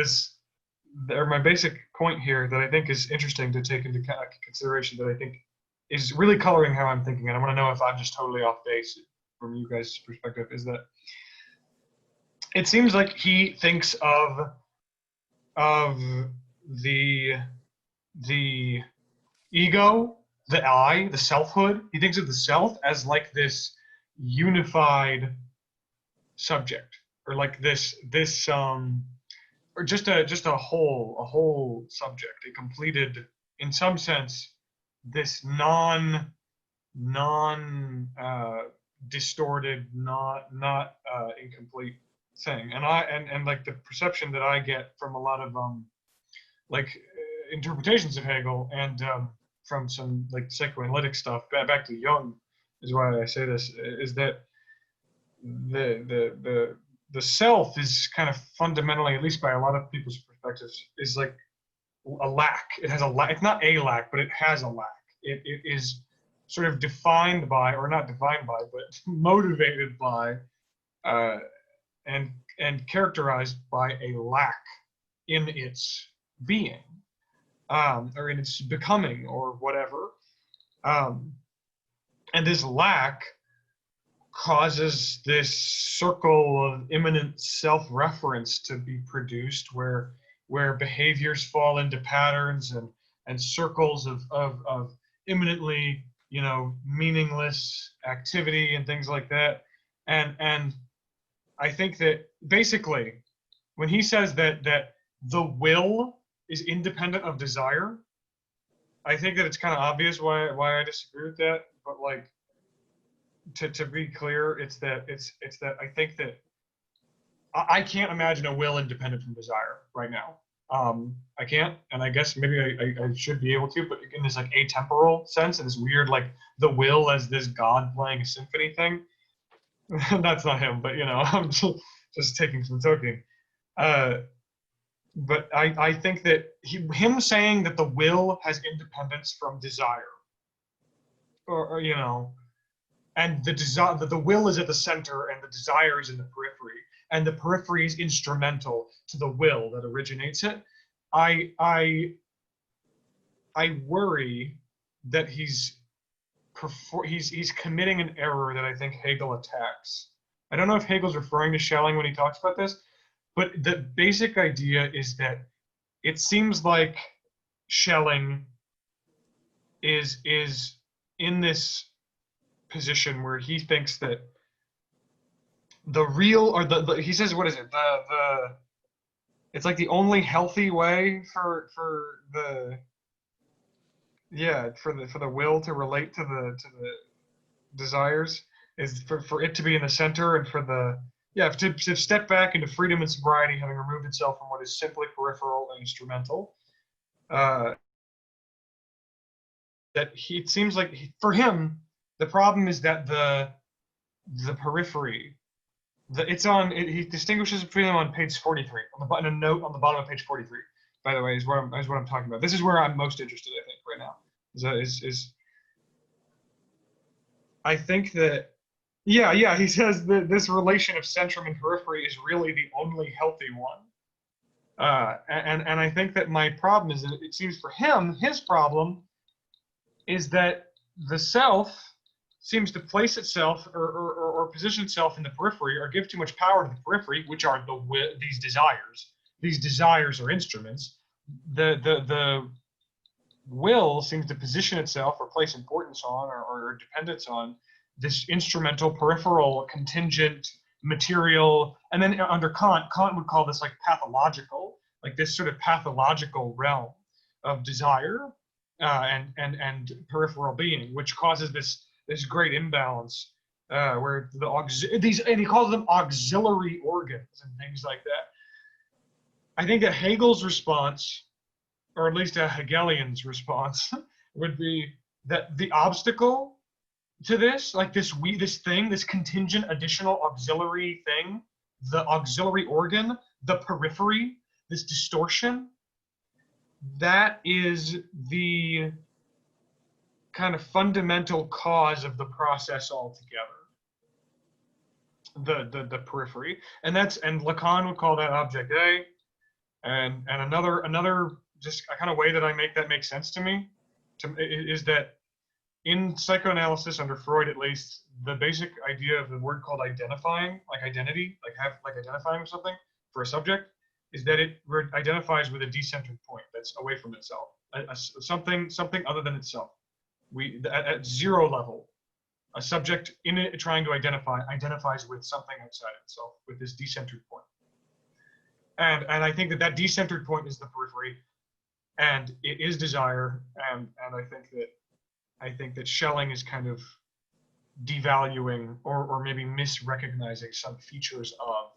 my basic point here that I think is interesting to take into consideration, that I think is really coloring how I'm thinking, and I want to know if I'm just totally off base from you guys' perspective, is that it seems like he thinks of the ego, the I, the selfhood. He thinks of the self as like this unified subject, or like this or just a whole subject, a completed, in some sense, this non distorted, not incomplete thing. And like the perception that I get from a lot of like interpretations of Hegel, and from some like psychoanalytic stuff back to Jung, is why I say this, is that the self is kind of fundamentally, at least by a lot of people's perspectives, is like a lack. It has a lack. It's not a lack, but it has a lack. It is sort of defined by, or not defined by, but motivated by, and characterized by a lack in its being, or in its becoming, or whatever. And this lack causes this circle of immanent self-reference to be produced, where behaviors fall into patterns and circles of imminently, you know, meaningless activity and things like that. And I think that basically when he says that the will is independent of desire, I think that it's kind of obvious why I disagree with that. But like, to be clear, it's that I think that I can't imagine a will independent from desire right now. I can't, and I guess maybe I should be able to, but in this like atemporal sense, and this weird like the will as this God playing a symphony thing. That's not him, but you know, I'm just taking some token. But I think that him saying that the will has independence from desire, or you know, and the will is at the center and the desire is in the periphery, and the periphery is instrumental to the will that originates it. I worry that he's committing an error that I think Hegel attacks. I don't know if Hegel's referring to Schelling when he talks about this, but the basic idea is that it seems like Schelling is in this position where he thinks that the real, or the he says, what is it? It's like the only healthy way for the for the will to relate to the desires is for it to be in the center, and for the to step back into freedom and sobriety, having removed itself from what is simply peripheral and instrumental. That it seems like for him the problem is that the periphery, he distinguishes between them on page 43, on the button, a note on the bottom of page 43. By the way, is what I'm talking about. This is where I'm most interested, I think, right now. I think that he says that this relation of centrum and periphery is really the only healthy one. And I think that my problem is that it seems for him, his problem is that the self seems to place itself or position itself in the periphery, or give too much power to the periphery, which are these desires. These desires are instruments. The will seems to position itself or place importance on or dependence on this instrumental, peripheral, contingent, material. And then under Kant would call this like pathological, like this sort of pathological realm of desire and peripheral being, which causes this great imbalance where and he calls them auxiliary organs and things like that. I think that Hegel's response, or at least a Hegelian's response, would be that the obstacle to this, like this contingent additional auxiliary thing, the auxiliary organ, the periphery, this distortion, that is the kind of fundamental cause of the process altogether. The periphery, and Lacan would call that object A, and another just a kind of way that I make that make sense to me is that in psychoanalysis, under Freud at least, the basic idea of the word called identifying, like identity, like identifying something for a subject, is that it identifies with a decentered point that's away from itself, something other than itself. At zero level, a subject in it trying to identifies with something outside itself, with this decentered point. And I think that decentered point is the periphery, and it is desire, and I think that Schelling is kind of devaluing or maybe misrecognizing some features of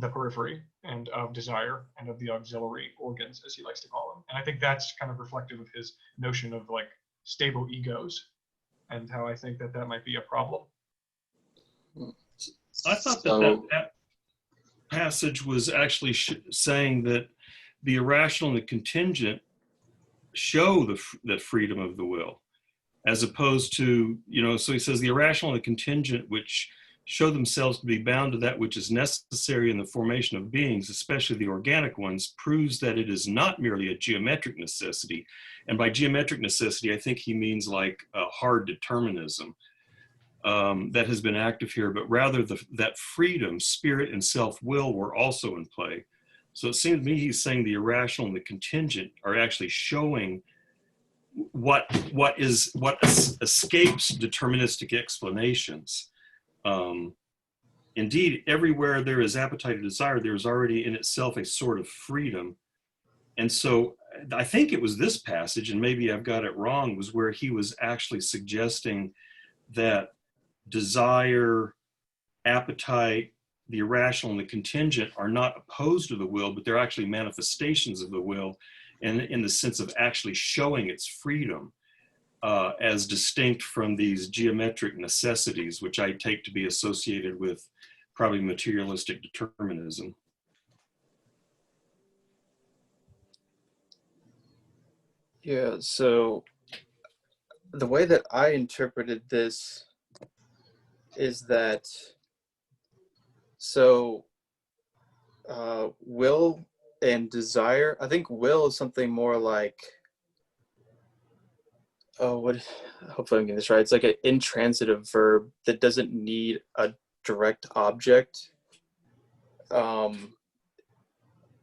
the periphery and of desire and of the auxiliary organs, as he likes to call them. And I think that's kind of reflective of his notion of like stable egos, and how I think that might be a problem. I thought that passage was actually saying that the irrational and the contingent show the freedom of the will, as opposed to, so he says the irrational and the contingent, which show themselves to be bound to that which is necessary in the formation of beings, especially the organic ones, proves that it is not merely a geometric necessity. And by geometric necessity, I think he means like a hard determinism that has been active here, but rather that freedom, spirit, and self-will were also in play. So it seems to me he's saying the irrational and the contingent are actually showing what escapes deterministic explanations. Indeed, everywhere there is appetite or desire, there is already in itself a sort of freedom. And so I think it was this passage, and maybe I've got it wrong, was where he was actually suggesting that desire, appetite, the irrational and the contingent are not opposed to the will, but they're actually manifestations of the will, and in the sense of actually showing its freedom as distinct from these geometric necessities, which I take to be associated with probably materialistic determinism. Yeah, so the way that I interpreted this is that, will and desire, I think will is something more like, hopefully I'm getting this right. It's like an intransitive verb that doesn't need a direct object. And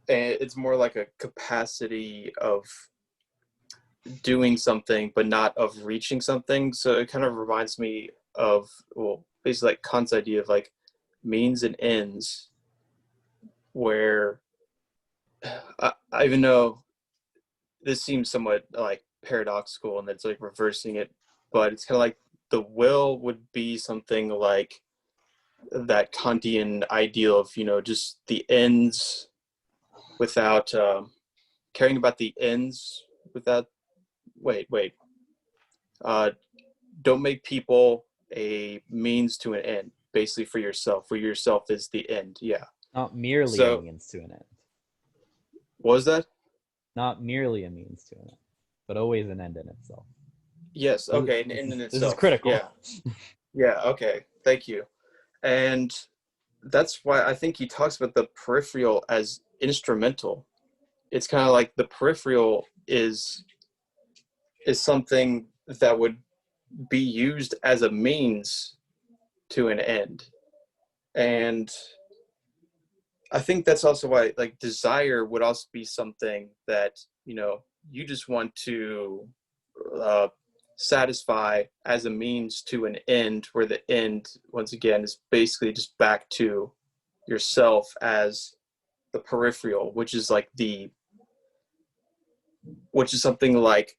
it's more like a capacity of doing something, but not of reaching something. So it kind of reminds me of, well, basically like Kant's idea of like means and ends, where I even know this seems somewhat like paradoxical and it's like reversing it, but it's kind of like the will would be something like that Kantian ideal of, you know, just the ends without caring about the ends without, wait. Don't make people a means to an end, basically for yourself, where yourself is the end. Yeah. Not merely So- a means to an end. What was that? Not merely a means to an end, but always an end in itself. Yes. Okay. An This end in is- itself. This is critical. Yeah. Yeah. Okay. Thank you. And that's why I think he talks about the peripheral as instrumental. It's kind of like the peripheral is something that would be used as a means to an end. And I think that's also why like desire would also be something that, you know, you just want to satisfy as a means to an end, where the end, once again, is basically just back to yourself as the peripheral, which is something like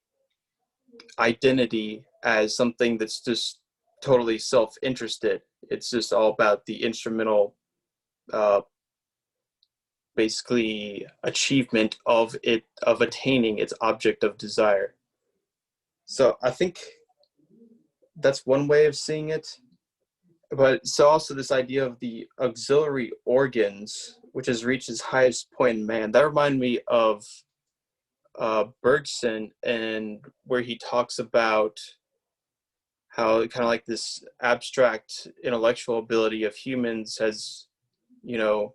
identity as something that's just totally self-interested. It's just all about the instrumental basically achievement of attaining its object of desire. So I think that's one way of seeing it. But so also this idea of the auxiliary organs, which has reached its highest point in man, that reminded me of Bergson, and where he talks about how kind of like this abstract intellectual ability of humans has, you know,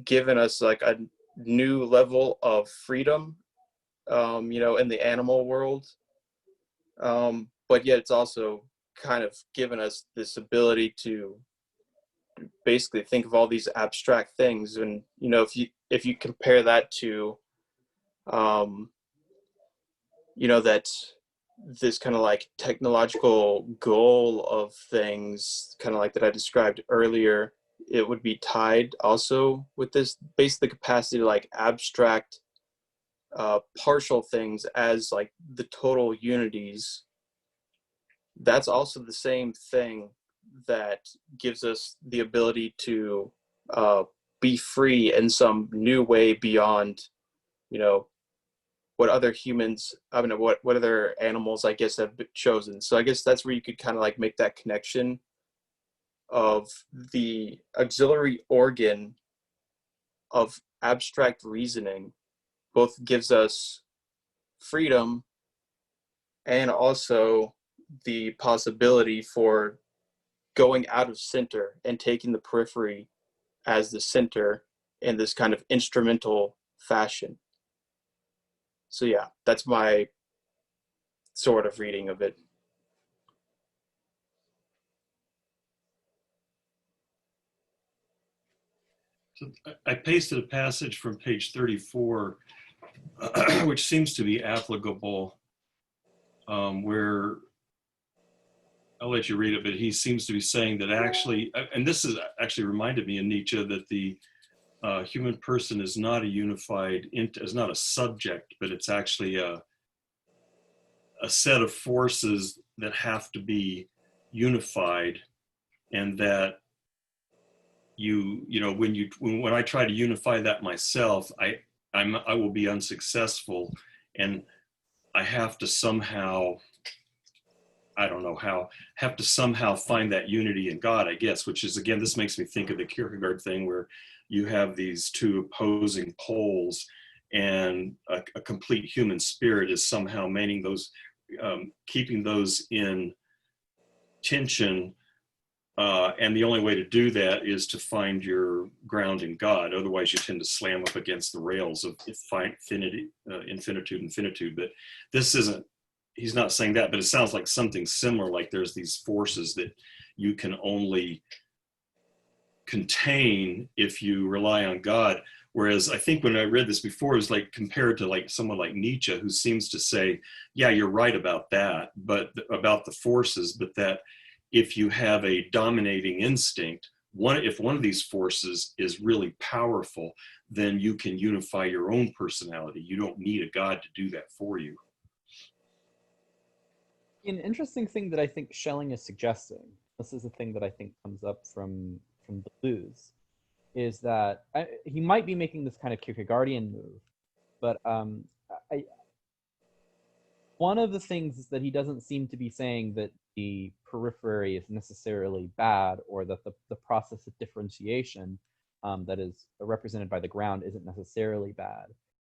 given us like a new level of freedom, you know, in the animal world. But yet it's also kind of given us this ability to basically think of all these abstract things. And, you know, if you compare that to, you know, that this kind of like technological goal of things, kind of like that I described earlier, it would be tied also with this basically capacity to like abstract partial things as like the total unities. That's also the same thing that gives us the ability to be free in some new way beyond, you know, what other humans, I mean, what other animals, I guess, have chosen. So I guess that's where you could kind of like make that connection of the auxiliary organ of abstract reasoning both gives us freedom and also the possibility for going out of center and taking the periphery as the center in this kind of instrumental fashion. So yeah, that's my sort of reading of it. So I pasted a passage from page 34, which seems to be applicable, where I'll let you read it, but he seems to be saying that actually, and this is actually reminded me of Nietzsche, that the human person is not a unified, is not a subject, but it's actually a set of forces that have to be unified, and that you know, when I try to unify that myself, I will be unsuccessful, and I have to somehow, I don't know how, have to somehow find that unity in God, I guess, which is, again, this makes me think of the Kierkegaard thing, where you have these two opposing poles, and a complete human spirit is somehow maintaining those, keeping those in tension. And the only way to do that is to find your ground in God. Otherwise, you tend to slam up against the rails of infinitude. But this isn't, he's not saying that, but it sounds like something similar, like there's these forces that you can only contain if you rely on God. Whereas I think when I read this before, it was like compared to like someone like Nietzsche, who seems to say, yeah, you're right about that, but about the forces, but that if you have a dominating instinct, if one of these forces is really powerful, then you can unify your own personality. You don't need a God to do that for you. An interesting thing that I think Schelling is suggesting, this is a thing that I think comes up from Deleuze, is that he might be making this kind of Kierkegaardian move, but one of the things is that he doesn't seem to be saying that the periphery is necessarily bad, or that the process of differentiation that is represented by the ground isn't necessarily bad,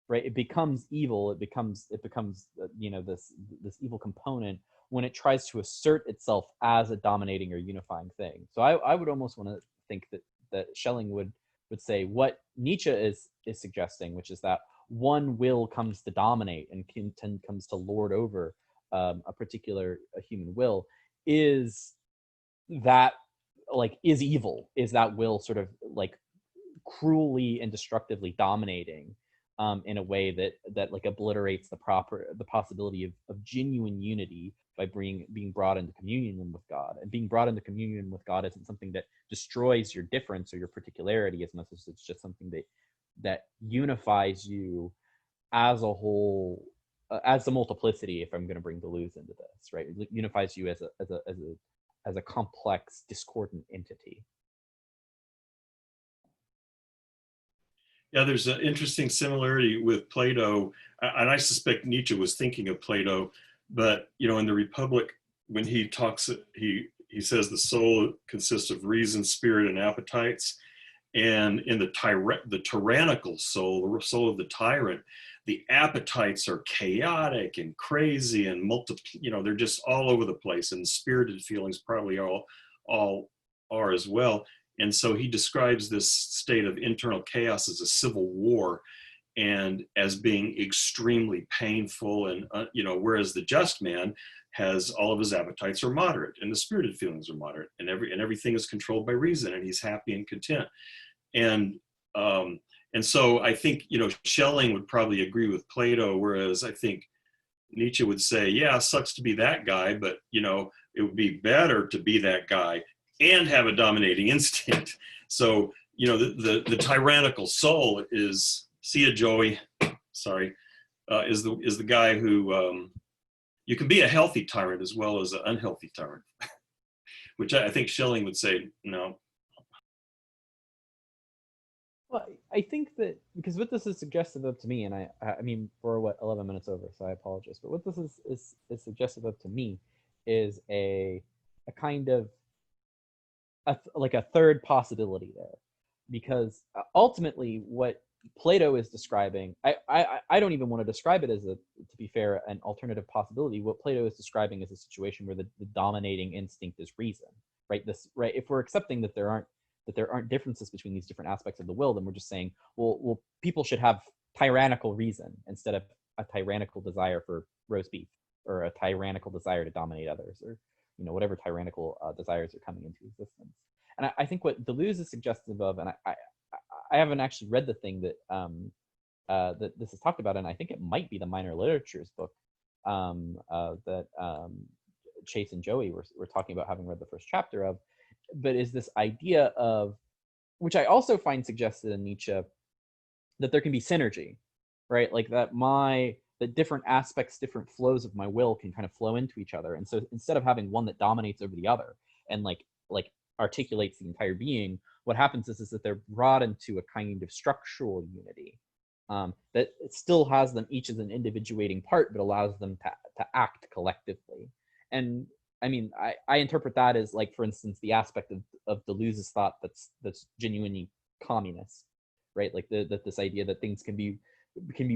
right? It becomes evil. It becomes this evil component when it tries to assert itself as a dominating or unifying thing. So I would almost want to think that Schelling would say what Nietzsche is suggesting, which is that one will comes to dominate and comes to lord over a particular human will, is that is evil, is that will sort of like cruelly and destructively dominating in a way that like obliterates the possibility of genuine unity by being brought into communion with God. And being brought into communion with God isn't something that destroys your difference or your particularity as much as it's just something that unifies you as a whole, as a multiplicity, if I'm going to bring Deleuze into this, right? It unifies you as a complex, discordant entity. Yeah, there's an interesting similarity with Plato, and I suspect Nietzsche was thinking of Plato, but in the Republic, when he talks, he says the soul consists of reason, spirit, and appetites. And in the tyrannical soul, the soul of the tyrant, the appetites are chaotic and crazy and they're just all over the place, and spirited feelings probably all are as well. And so he describes this state of internal chaos as a civil war, and as being extremely painful. And whereas the just man has all of his appetites are moderate, and the spirited feelings are moderate, and everything is controlled by reason, and he's happy and content. And so I think Schelling would probably agree with Plato, whereas I think Nietzsche would say, yeah, it sucks to be that guy, but it would be better to be that guy and have a dominating instinct. So the tyrannical soul is, see ya, Joey, sorry, is the guy who you can be a healthy tyrant as well as an unhealthy tyrant, which I think Schelling would say no. Well, I think that because what this is suggestive of to me, and I mean, we're 11 minutes over, so I apologize, but what this is suggestive of to me is a kind of like a third possibility there, because ultimately what Plato is describing, I don't even want to describe it as to be fair, an alternative possibility. What Plato is describing is a situation where the dominating instinct is reason, right? If we're accepting that there aren't differences between these different aspects of the will, then we're just saying, well, people should have tyrannical reason instead of a tyrannical desire for roast beef, or a tyrannical desire to dominate others, or whatever tyrannical desires are coming into existence. And I think what Deleuze is suggestive of, and I haven't actually read the thing that that this is talked about, and I think it might be the Minor Literatures book that Chase and Joey were talking about, having read the first chapter of, but is this idea of, which I also find suggested in Nietzsche, that there can be synergy, right? Like that the different aspects, different flows of my will can kind of flow into each other. And so instead of having one that dominates over the other and like articulates the entire being, what happens is that they're brought into a kind of structural unity that still has them each as an individuating part, but allows them to act collectively. And I mean, I interpret that as, like, for instance, the aspect of Deleuze's thought that's genuinely communist, right? Like this idea that things can be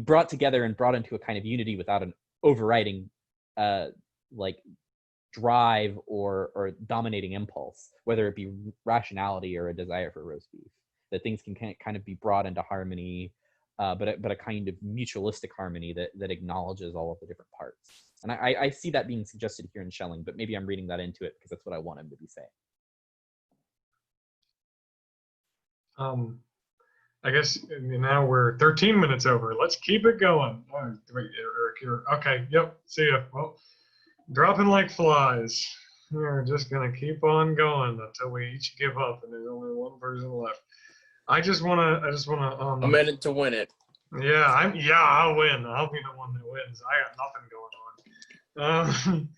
brought together and brought into a kind of unity without an overriding like drive or dominating impulse, whether it be rationality or a desire for roast beef. That things can kind of be brought into harmony, but a kind of mutualistic harmony that acknowledges all of the different parts. And I see that being suggested here in Schelling, but maybe I'm reading that into it because that's what I want him to be saying. I guess now we're 13 minutes over. Let's keep it going. Oh, wait, Eric, okay. Yep. See ya. Well, dropping like flies. We're just gonna keep on going until we each give up, and there's only one person left. I just wanna. A minute to win it. Yeah, I'll win. I'll be the one that wins. I got nothing going on.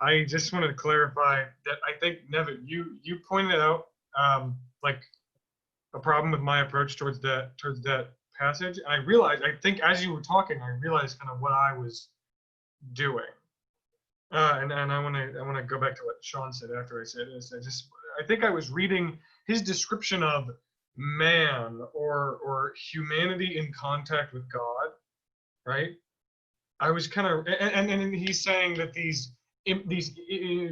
I just wanted to clarify that I think, Nevin, you pointed out like a problem with my approach towards that passage. And I think as you were talking, I realized kind of what I was doing. And I want to go back to what Sean said after I said this. I think I was reading his description of man or humanity in contact with God, right? I was kind of, and he's saying that these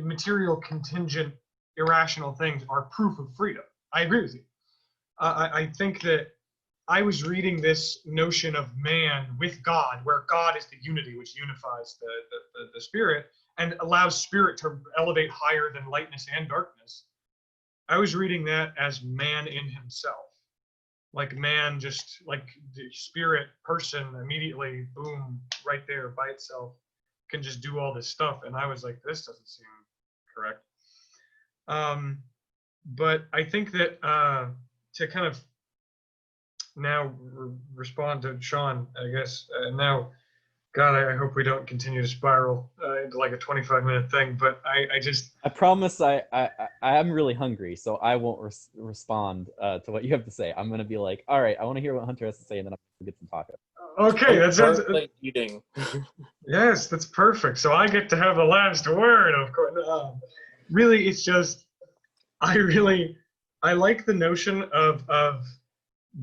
material contingent irrational things are proof of freedom. I agree with you. I think that I was reading this notion of man with God, where God is the unity which unifies the spirit and allows spirit to elevate higher than lightness and darkness. I was reading that as man in himself. Like man, just like the spirit person immediately, boom, right there by itself, can just do all this stuff. And I was like, this doesn't seem correct. But I think that to kind of now respond to Sean, I guess, now, God, I hope we don't continue to spiral into like a 25-minute thing, but I promise I am really hungry, so I won't respond to what you have to say. I'm going to be like, all right, I want to hear what Hunter has to say, and then I'm going to get some taco. Okay, that sounds... eating. Yes, that's perfect. So I get to have the last word, of course. Really, it's just, I like the notion of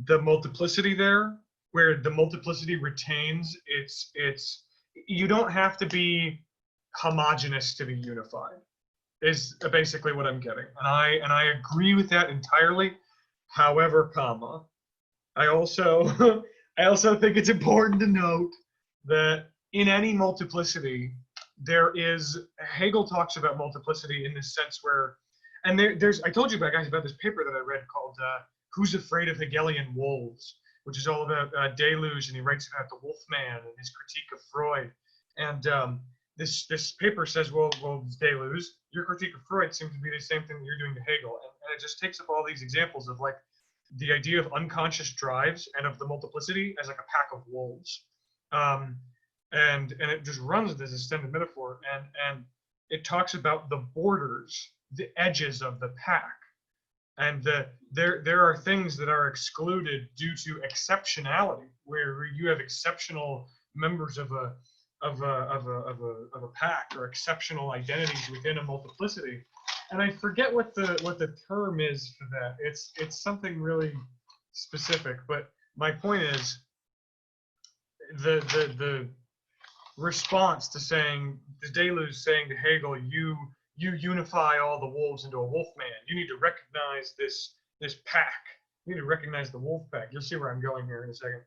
the multiplicity there, where the multiplicity retains its you don't have to be homogeneous to be unified, is basically what I'm getting. And I agree with that entirely. However, I also I also think it's important to note that in any multiplicity, there is, Hegel talks about multiplicity in this sense where, and there's, I told you guys about this paper that I read called Who's Afraid of Hegelian Wolves, which is all about Deleuze, and he writes about the Wolfman and his critique of Freud. And this paper says, well, Deleuze, your critique of Freud seems to be the same thing that you're doing to Hegel. And it just takes up all these examples of like the idea of unconscious drives and of the multiplicity as like a pack of wolves. And it just runs this extended metaphor, and it talks about the borders, the edges of the pack. And there are things that are excluded due to exceptionality, where you have exceptional members of a pack or exceptional identities within a multiplicity. And I forget what the term is for that. It's something really specific. But my point is the response to saying, the Deleuze saying to Hegel, you unify all the wolves into a wolf man. You need to recognize this pack. You need to recognize the wolf pack. You'll see where I'm going here in a second.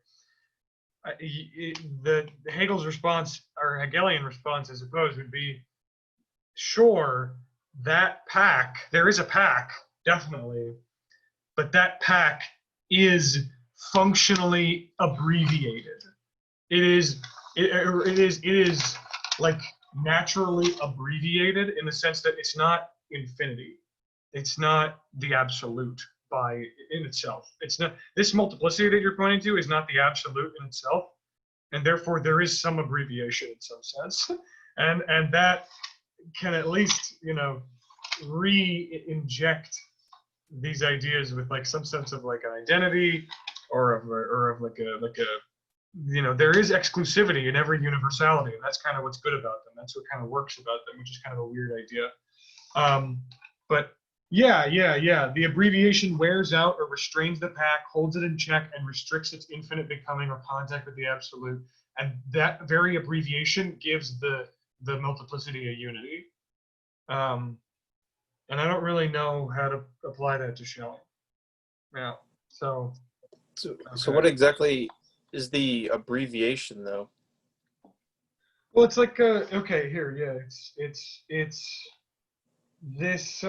The Hegel's response, or Hegelian response, I suppose, would be, sure, that pack, there is a pack, definitely, but that pack is functionally abbreviated. It is like naturally abbreviated in the sense that it's not infinity. It's not the absolute in itself. It's not, this multiplicity that you're pointing to is not the absolute in itself, and therefore there is some abbreviation in some sense, and that can at least, re-inject these ideas with like some sense of like an identity or of like a there is exclusivity in every universality, and that's kind of what's good about them. That's what kind of works about them, which is kind of a weird idea. But yeah. The abbreviation wears out or restrains the pack, holds it in check, and restricts its infinite becoming or contact with the absolute. And that very abbreviation gives the multiplicity a unity. And I don't really know how to apply that to Schelling. Yeah. So what exactly is the abbreviation, though? Well, it's like okay, here, yeah, it's this.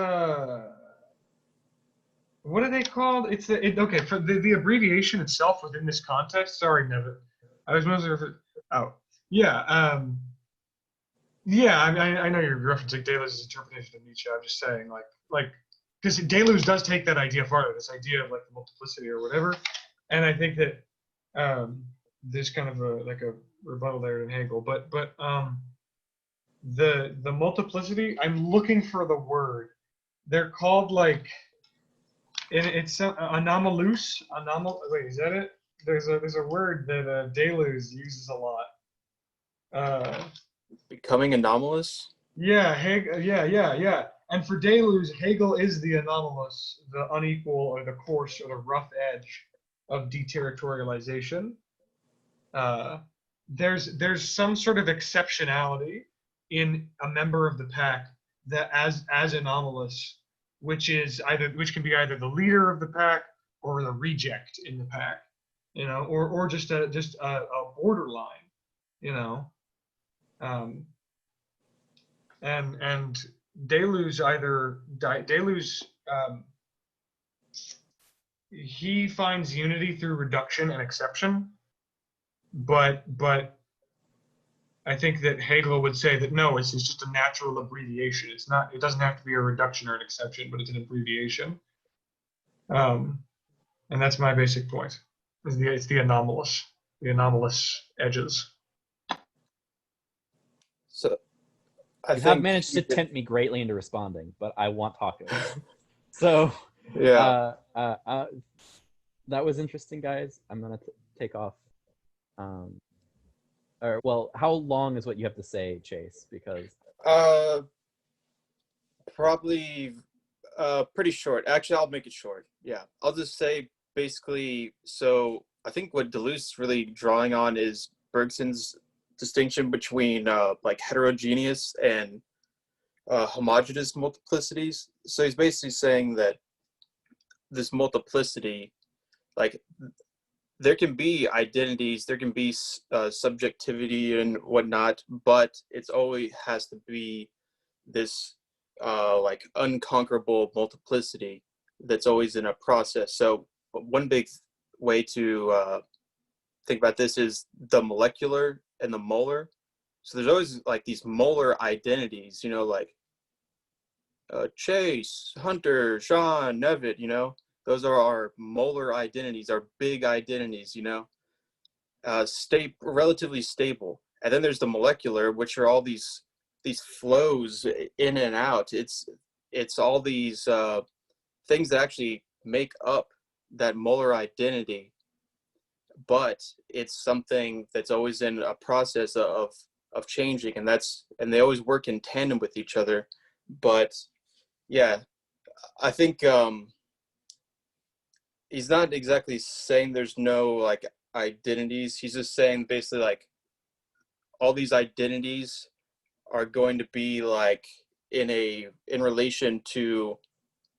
what are they called? It's okay, for the abbreviation itself within this context. Sorry, Nevin. I was wondering yeah. I know you're referencing Deleuze's interpretation of Nietzsche. I'm just saying, like, because Deleuze does take that idea farther, this idea of like the multiplicity or whatever, and I think that there's kind of a rebuttal there in Hegel, but the multiplicity. I'm looking for the word. They're called like. It's anomalous. Wait, is that it? There's a word that Deleuze uses a lot. Becoming anomalous. Yeah, yeah. And for Deleuze, Hegel is the anomalous, the unequal, or the coarse, or the rough edge of deterritorialization. There's some sort of exceptionality in a member of the pack that as anomalous, which can be either the leader of the pack or the reject in the pack, or just a borderline, and Deleuze he finds unity through reduction and exception, but I think that Hegel would say that no, it's just a natural abbreviation. It doesn't have to be a reduction or an exception, but it's an abbreviation. And that's my basic point. It's the anomalous edges. So You have managed to tempt me greatly into responding, but I want tacos. So yeah. That was interesting, guys. I'm gonna take off. Or well, how long is what you have to say, Chase? Because probably pretty short. Actually, I'll make it short. Yeah, I'll just say basically. So I think what Deleuze is really drawing on is Bergson's distinction between like heterogeneous and homogeneous multiplicities. So he's basically saying that this multiplicity, like there can be identities, there can be subjectivity and whatnot, but it's always has to be this like unconquerable multiplicity that's always in a process. So one big way to think about this is the molecular and the molar. So there's always like these molar identities, like Chase, Hunter, Sean, Nevitt, those are our molar identities, our big identities, relatively stable. And then there's the molecular, which are all these flows in and out. It's all these things that actually make up that molar identity, but it's something that's always in a process of changing, and they always work in tandem with each other. But yeah, I think he's not exactly saying there's no like identities. He's just saying basically like all these identities are going to be like in relation to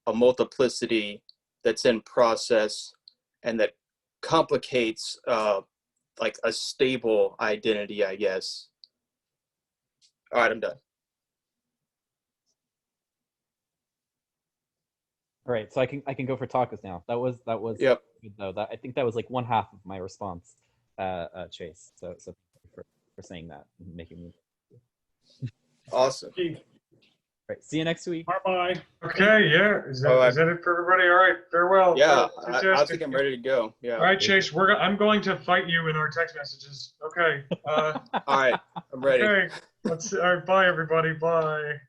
a multiplicity that's in process and that complicates like a stable identity, I guess. All right, I'm done. all right, so I can go for tacos now. That was Yep. good though. I think that was like one half of my response, Chase. So thank you for saying that and making me. Awesome. All right, see you next week. Bye. Okay, yeah. Is that it for everybody? All right, farewell. Yeah, I Fantastic. think I'm ready to go. Yeah. All right, Chase. I'm going to fight you in our text messages. Okay. All right, I'm ready. Okay. All right. Bye, everybody. Bye.